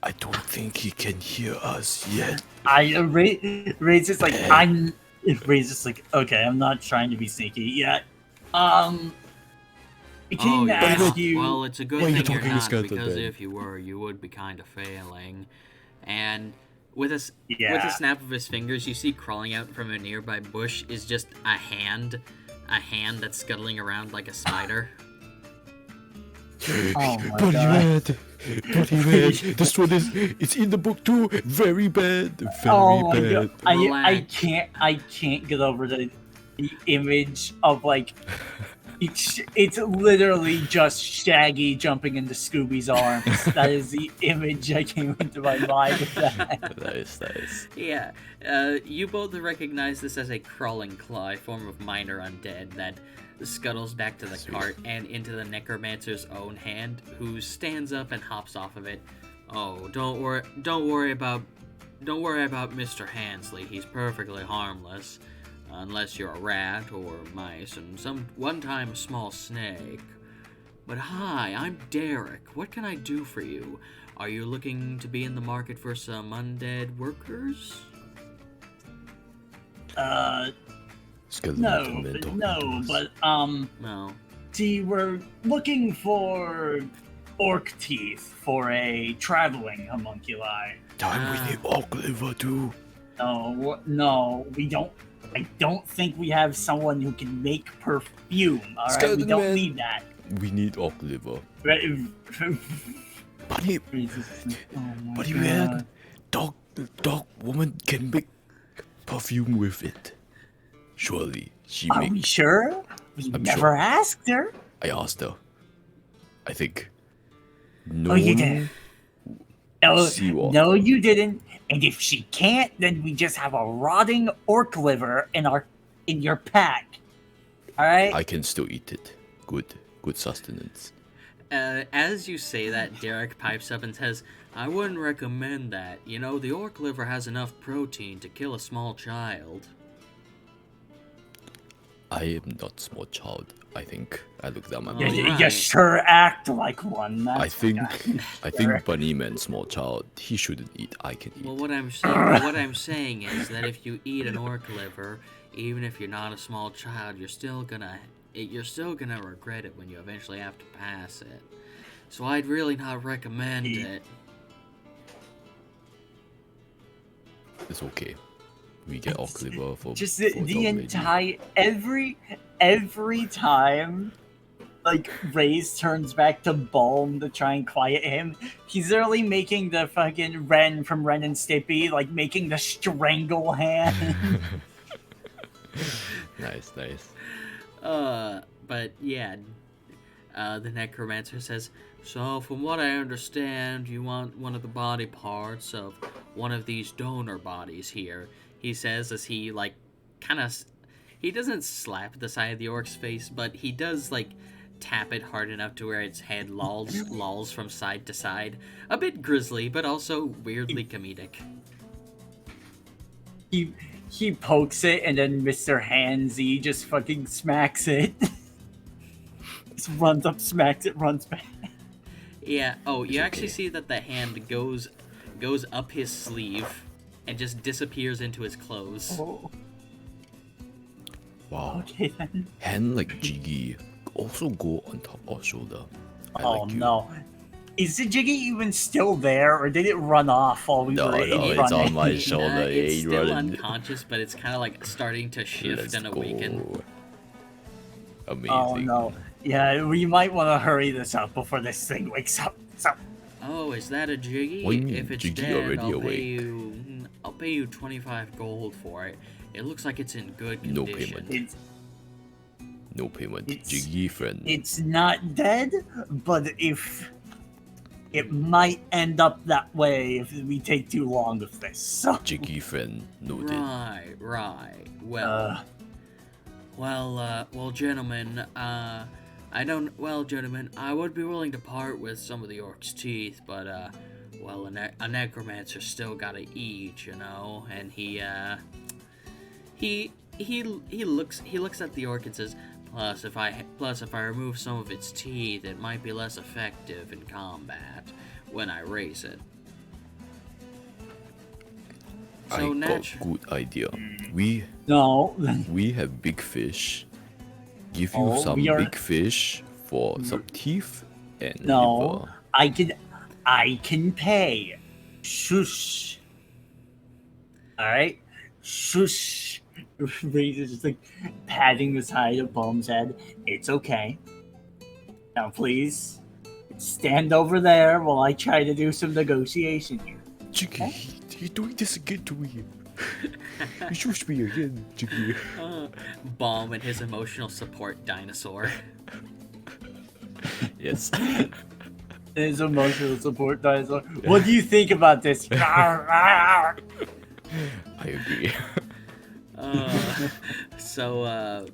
I don't think he can hear us yet. Raiz is like Raiz is like, okay, I'm not trying to be sneaky yet. Can I ask you? Well, it's a good Why are you thing you're talking to not, skeleton because then? if you were, you would be kind of failing. And with a Yeah. snap of his fingers, you see crawling out from a nearby bush is just a hand that's scuttling around like a spider. Oh my Bloody god. bad. Bloody bad. This one it's in the book too. Very bad. Very Oh my bad. god. I Relax. can't get over the image of like it's literally just Shaggy jumping into Scooby's arms. That is the image that came into my mind with that. Nice. Yeah, you both recognize this as a crawling claw, a form of minor undead that scuttles back to the cart and into the necromancer's own hand, who stands up and hops off of it. Oh, don't worry about Mr. Hansley. He's perfectly harmless, unless you're a rat or mice and one time a small snake. But hi, I'm Derek. What can I do for you? Are you looking to be in the market for some undead workers? Skeleton No, but No. see, we're looking for orc teeth for a traveling homunculi. Time we need orc liver too. No, we don't. I don't think we have someone who can make perfume. All right, we Skeleton don't man. need that. We need orc liver. Buddy, Buddy man, dog woman can make perfume with it. Surely she Are we make. sure? We I'm never sure. asked her. I asked her. I think. No Oh, you one did. No, seawater. no, you didn't. And if she can't, then we just have a rotting orc liver in your pack. All right. I can still eat it. Good sustenance. As you say that, Derek pipes up and says, "I wouldn't recommend that. You know, the orc liver has enough protein to kill a small child." I am not small child. I think I looked at my Oh, body. You right. sure act like one. I That's think Derek. Bunny Man small child. He shouldn't eat. I can eat. Well, what I'm saying is that if you eat an orc liver, even if you're not a small child, you're still gonna regret it when you eventually have to pass it. So I'd really not recommend it. It's okay. We get orc liver for just for the dog entire every time like Raiz turns back to Bhom to try and quiet him, he's literally making the fucking Ren from Ren and Stimpy, like making the strangle hand. Nice. But yeah, the necromancer says, "So from what I understand, you want one of the body parts of one of these donor bodies here," he says as he, like, he doesn't slap the side of the orc's face, but he does, like, tap it hard enough to where its head lolls from side to side. A bit grisly, but also weirdly comedic. He pokes it, and then Mr. Handsy just fucking smacks it. Just runs up, smacks it, runs back. Yeah, oh, you It's actually okay. see that the hand goes up his sleeve and just disappears into his clothes. Oh, Wow. okay then. Hand like Jiggy also go on top or shoulder. I Oh like you. no. Is the Jiggy even still there, or did it run off while we No, were no, in it's on running? my shoulder. It's Ain't still running. unconscious, but it's kind of like starting to shift Let's and awaken. go. Amazing. Oh no. Yeah, we might want to hurry this up before this thing wakes up. So, Oh, is that a Jiggy? What do you mean, If it's Jiggy dead, already I'll awake? pay you 25 gold for it. It looks like it's in good No condition. payment. No payment. It's- Jiggy friend. It's not dead, but if it might end up that way if we take too long with this. So, Jiggy friend. Noted. Right. Well, well, gentlemen. Gentlemen, I would be willing to part with some of the orc's teeth, but well, a necromancer still gotta eat, you know. And he looks at the orc and says, Plus, if I remove some of its teeth, it might be less effective in combat when I raise it. So I got good idea. We no. have big fish. Give you Oh, some we are- big fish for some teeth and No. liver. I can pay. Shush. Alright? Shush. Razor's just like patting the side of Bhom's head. It's okay. Now please stand over there while I try to do some negotiation here. Jiggy, you're doing this again to me. You shush me again, Jiggy. Bhom and his emotional support dinosaur. Yes. His emotional support dinosaur. What do you think about this? I agree. So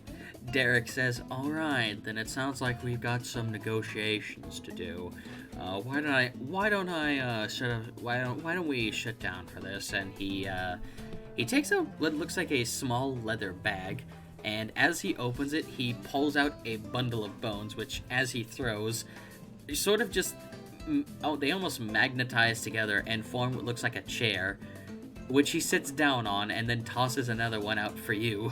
Derek says, "All right, then it sounds like we've got some negotiations to do. Why don't we shut down for this?" And he takes out what looks like a small leather bag, and as he opens it, he pulls out a bundle of bones, which, as he throws, sort of just they almost magnetize together and form what looks like a chair, which he sits down on and then tosses another one out for you.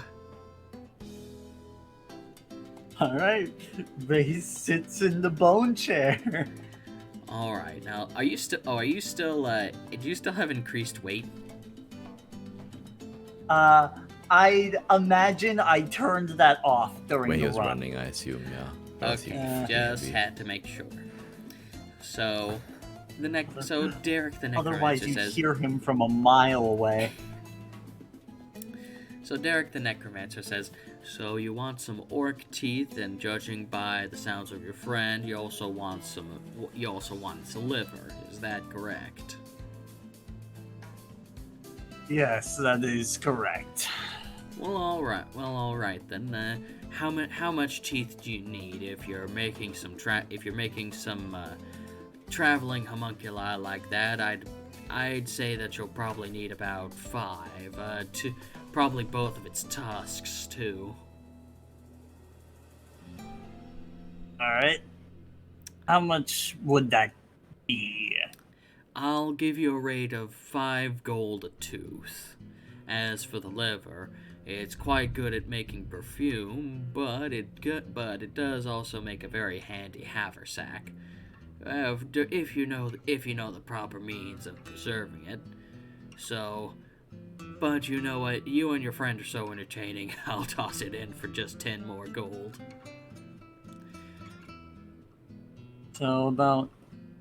Alright. Ray sits in the bone chair. All right, now do you still have increased weight? I'd imagine I turned that off during When he the was run. running, I assume, yeah. Okay, just had to make sure. So Derek the Otherwise, Necromancer you says. hear him from a mile away. So Derek the Necromancer says, "So you want some orc teeth, and judging by the sounds of your friend, you also want its liver. Is that correct?" Yes, that is correct. Well, all right then. How much teeth do you need if you're making some traveling homunculi like that? I'd say that you'll probably need about 5. Probably both of its tusks too. Alright. How much would that be? I'll give you a rate of 5 gold a tooth. As for the liver, it's quite good at making perfume, but it does also make a very handy haversack. If you know the proper means of preserving it. So, but you know what? You and your friend are so entertaining. I'll toss it in for just 10 more gold.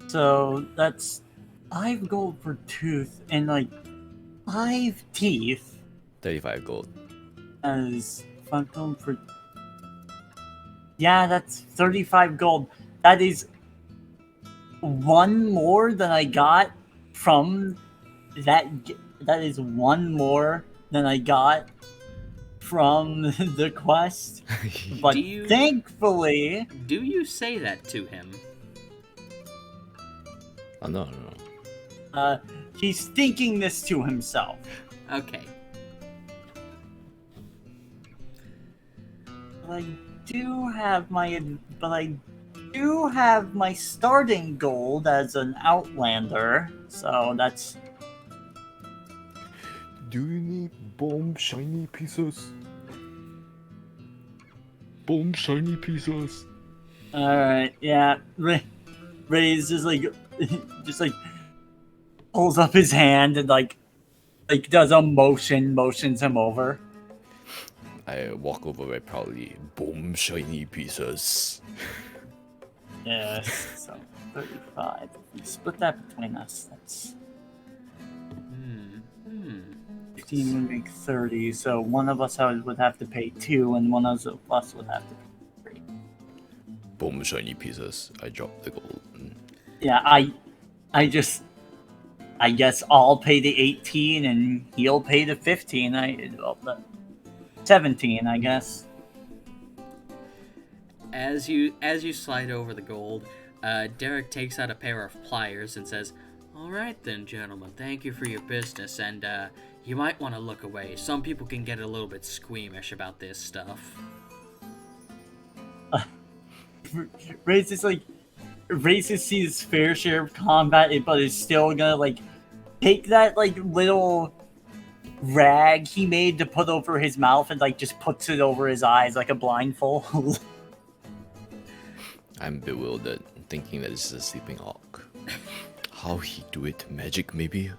So that's 5 gold per tooth and like 5 teeth 35 gold. as 5 gold per. Yeah, that's 35 gold. That is one more than I got from that. That is one more than I got from the quest. But thankfully, Do you say that to him? Oh, no. he's thinking this to himself. Okay. But I do have my starting gold as an outlander, so that's. Do you need bomb shiny pieces? Bomb shiny pieces. All right, yeah. Ray's just like pulls up his hand and like does a motions him over. I walk over very proudly. Bomb shiny pieces. Yes, so 35. If we split that between us, that's 15 would make 30. So one of us would have to pay 2, and one of us would have to pay 3. Boom, shiny pieces. I dropped the gold. Yeah, I guess I'll pay the 18 and he'll pay the 15. The 17, I guess. As you slide over the gold, Derek takes out a pair of pliers and says, "All right then, gentlemen, thank you for your business, and you might want to look away. Some people can get a little bit squeamish about this stuff." Raises sees his fair share of combat, but is still gonna like take that like little rag he made to put over his mouth and like just puts it over his eyes like a blindfold. I'm bewildered, thinking that this is a sleeping orc. How he do it? Magic, maybe?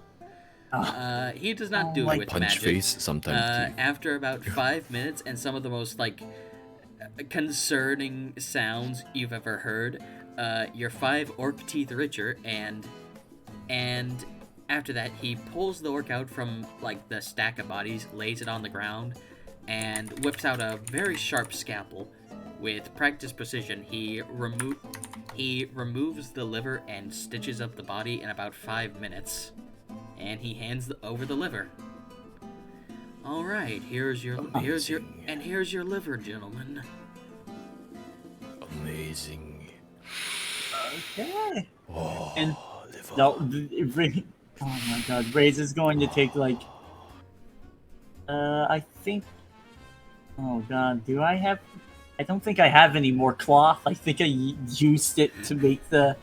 He does not do it like with Punch magic. face, sometimes. After about 5 minutes and some of the most like concerning sounds you've ever heard, you're 5 orc teeth richer, and after that he pulls the orc out from like the stack of bodies, lays it on the ground, and whips out a very sharp scalpel. With practiced precision, he removes the liver and stitches up the body in about 5 minutes, and he hands over the liver. All right, here's your liver, gentlemen. Amazing. Okay. Oh, And liver. no, oh my god, Ray's is going to take like I think. Oh god, do I have? I don't think I have any more cloth. I think I used it to make the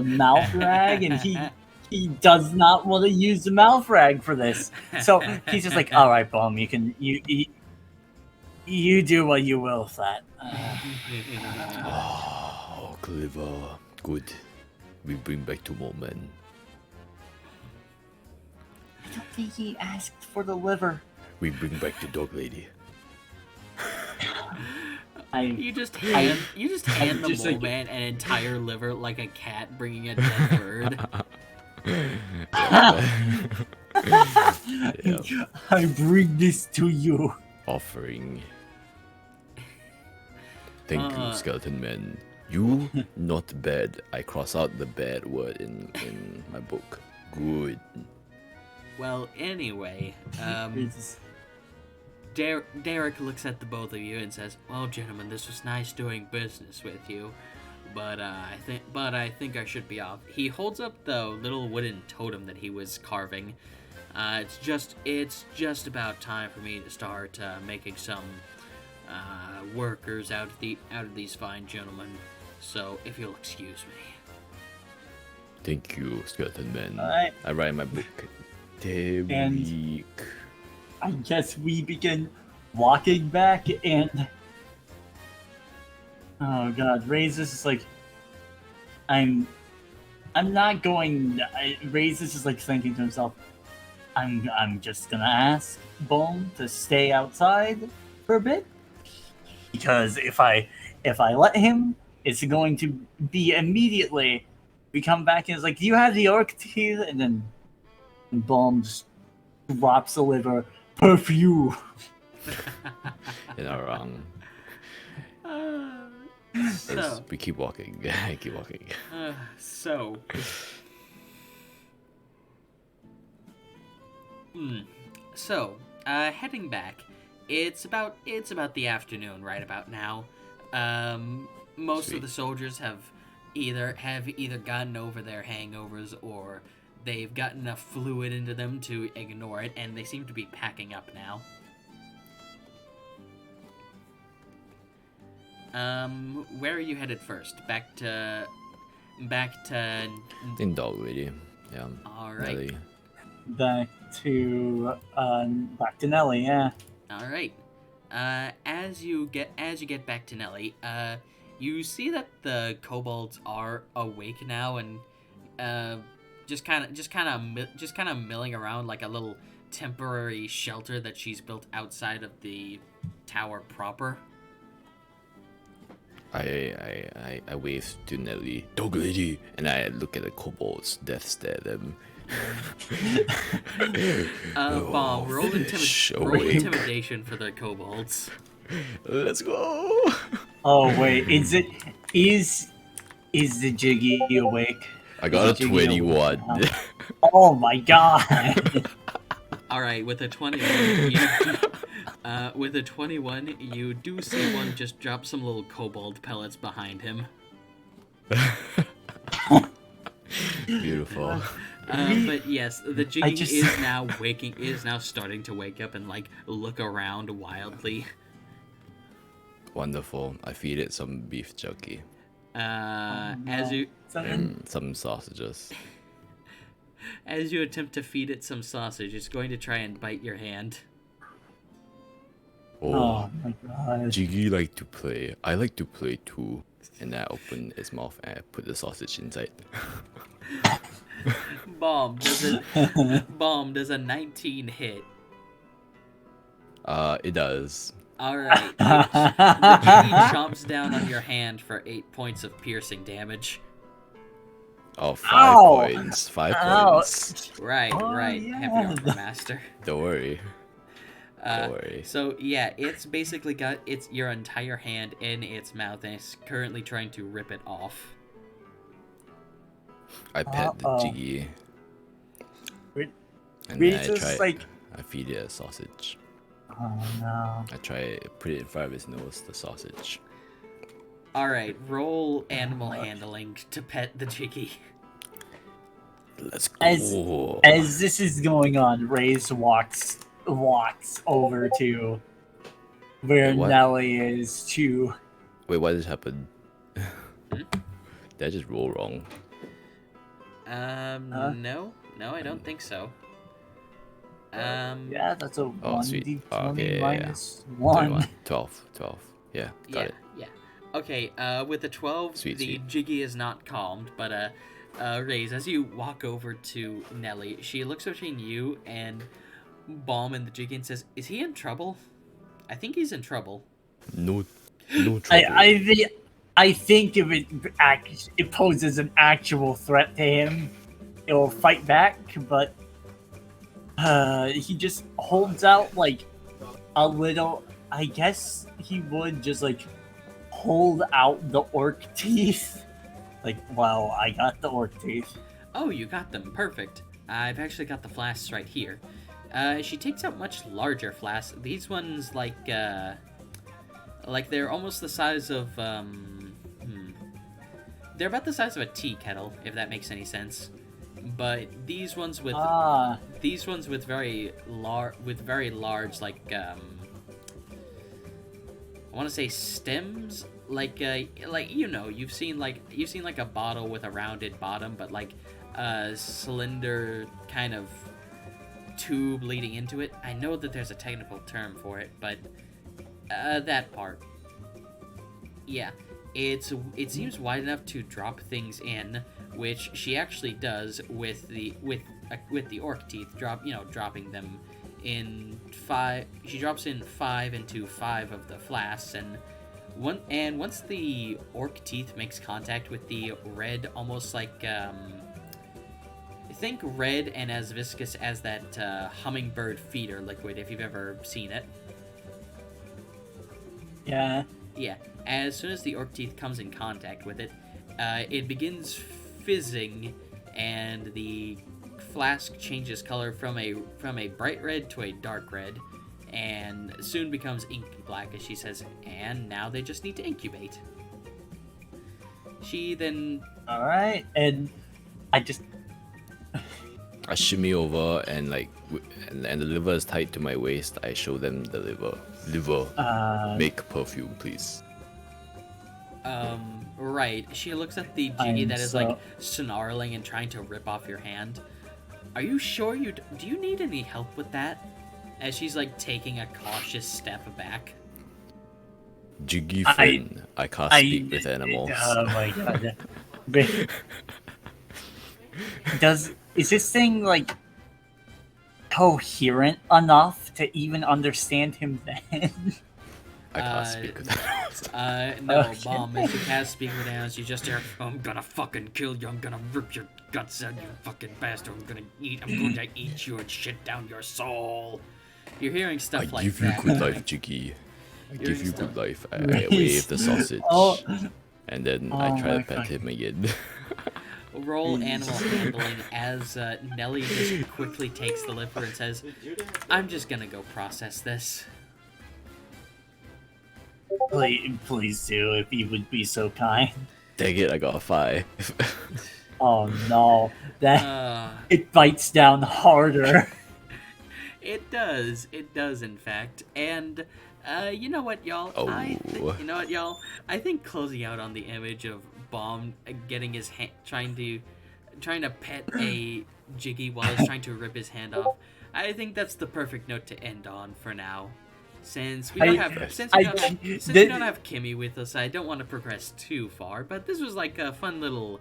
mouth rag, and he does not want to use the mouth rag for this. So he's just like, all right, Bhom, you do what you will with that. Oh, clever. Good. We bring back 2 more men. I don't think he asked for the liver. We bring back the dog lady. You just hand the just mole like- man an entire liver like a cat bringing a dead bird. Yeah. I bring this to you. Offering. Thank you, skeleton man. You not bad. I cross out the bad word in my book. Good. Well, anyway, It's- Derek looks at the both of you and says, "Well, gentlemen, this was nice doing business with you, but I think I should be off." He holds up the little wooden totem that he was carving. It's just about time for me to start making some workers out of these fine gentlemen. So, if you'll excuse me. Thank you, skeleton man. Alright. I write in my book. Derek. I guess we begin walking back, and oh god, Raises is like, I'm not going. Raises is like thinking to himself, I'm just gonna ask Bhom to stay outside for a bit, because if I let him, it's going to be immediately. We come back and it's like, do you have the orc teeth? And then Bhom just drops the liver. Perfume. You're not wrong. So, We keep walking. Keep walking. so. Heading back, it's about the afternoon right about now. Most Sweet. of the soldiers have either gotten over their hangovers, or they've gotten enough fluid into them to ignore it, and they seem to be packing up now. Where are you headed first? Back to. In dog lady. Yeah. All right. Nelly. Back to Nelly, yeah. All right. As you get back to Nelly, you see that the kobolds are awake now and just kind of milling around like a little temporary shelter that she's built outside of the tower proper. I wave to Nelly, dog lady, and I look at the kobolds, death stare them. Bomb, roll Awake. intimidation for the kobolds. Let's go. Oh wait, is the Jiggy awake? I got a Is the Jiggy awake 21. now? Oh my god! All right, with a 21, you do see one just drop some little kobold pellets behind him. Beautiful. But yes, the Jiggy just- is now starting to wake up and like look around wildly. Wonderful. I feed it some beef jerky As you and some sausages. as you attempt to feed it some sausage, it's going to try and bite your hand. Oh my god! Jiggy like to play. I like to play too. And then I open its mouth and I put the sausage inside. Bomb does a 19 hit. It does. All right. The Jiggy chomps down on your hand for 8 points of piercing damage. Oh, 5 Ow! points. 5 Ow! points. Right, Oh, right. yeah. Happy Armor Master. Don't worry. Don't worry. So yeah, it's basically got your entire hand in its mouth and it's currently trying to rip it off. I pet the Uh-oh. Jiggy. Wait, And we then I just, try. like- I feed it a sausage. Oh no! I try put it in front of his nose, the sausage. All right, roll animal handling to pet the Jiggy. Let's go. As this is going on, Raiz walks over to where Wait, what? Nelly is to. Wait, what just happened? Did I just roll wrong? No, I don't think so. Yeah, that's a Oh, sweet. 1d20 Oh, okay, yeah. minus 1. 21, 12. Yeah, got it. Yeah. Okay, with the 12, Sweet, the sweet. Jiggy is not calmed, but Raiz, as you walk over to Nelly, she looks between you and Bhom and the Jiggy and says, "Is he in trouble? I think he's in trouble." No trouble. I think if it poses an actual threat to him, it will fight back. But he just holds out like a little. I guess he would just like hold out the orc teeth. Like, wow, I got the orc teeth. Oh, you got them. Perfect. I've actually got the flasks right here. She takes out much larger flasks. These ones, like they're almost the size of, They're about the size of a tea kettle, if that makes any sense. But these ones with very large, like, I want to say stems, like you've seen like a bottle with a rounded bottom, but like a cylinder kind of tube leading into it. I know that there's a technical term for it, but that part. Yeah, it seems wide enough to drop things in, which she actually does with the orc teeth. Dropping them in 5. She drops in 5 into 5 of the flasks, and once the orc teeth makes contact with the red, almost like think red and as viscous as that hummingbird feeder liquid, if you've ever seen it. Yeah. Yeah. As soon as the orc teeth comes in contact with it, it begins fizzing, and the flask changes color from a bright red to a dark red, and soon becomes inky black, as she says, and now they just need to incubate. She then... Alright, and I just... I shimmy over and like, and the liver is tied to my waist. I show them the liver. Make perfume, please. Right. She looks at the Jiggy that is like snarling and trying to rip off your hand. Are you sure do you need any help with that? As she's like taking a cautious step back. Jiggy friend, I can't speak with animals. Oh my god. Is this thing like coherent enough to even understand him then? I can't speak with animals. No, Okay. Bhom, if you can't speak with animals, you just hear, I'm gonna fucking kill you, I'm gonna rip your guts out, you fucking bastard, I'm gonna eat you and shit down your soul. You're hearing stuff I like give you that. good life, Jiggy. I give you stuff. good life. I Raiz. wave the sausage. Oh, And then Oh I try my to pet him again. Roll Jeez. animal handling as Nelly just quickly takes the liver and says, I'm just gonna go process this. please do, if you would be so kind. Dang it, I got a 5. Oh no, that Uh, it bites down harder. It does in fact. And you know what, y'all? Oh. You know what, y'all? I think closing out on the image of Bhom getting his hand, trying to pet a Jiggy while he's trying to rip his hand off. I think that's the perfect note to end on for now. Since we don't have Kimi with us, I don't want to progress too far. But this was like a fun little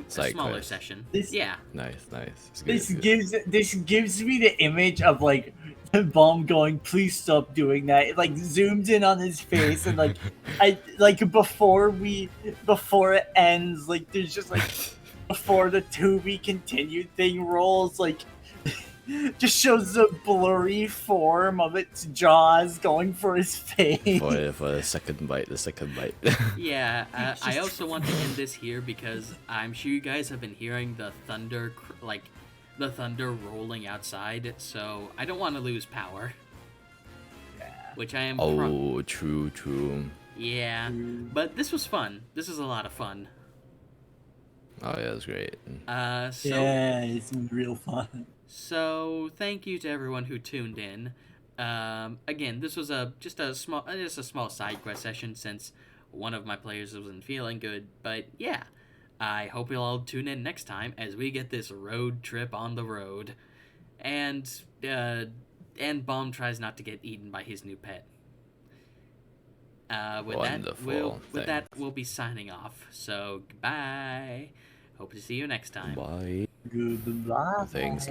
Side smaller quest. session. This- Yeah. Nice. It's good, This it's good. gives me the image of like the bomb going, please stop doing that. It like zooms in on his face and before it ends, like there's just like before the to be continued thing rolls, like just shows the blurry form of its jaws going for his face. For the second bite, Yeah, I also want to end this here because I'm sure you guys have been hearing the thunder, the thunder rolling outside, so I don't want to lose power. Yeah. Which I am. Oh, true. Yeah, but this was fun. This was a lot of fun. Oh yeah, that's great. So Yeah, it's real fun. So thank you to everyone who tuned in. Again, this was just a small side quest session since one of my players wasn't feeling good. But yeah, I hope you'll all tune in next time as we get this road trip on the road, and Bhom tries not to get eaten by his new pet. Wonderful, With that, we'll be signing off. So goodbye. Hope to see you next time. Bye. Goodbye. Thanks.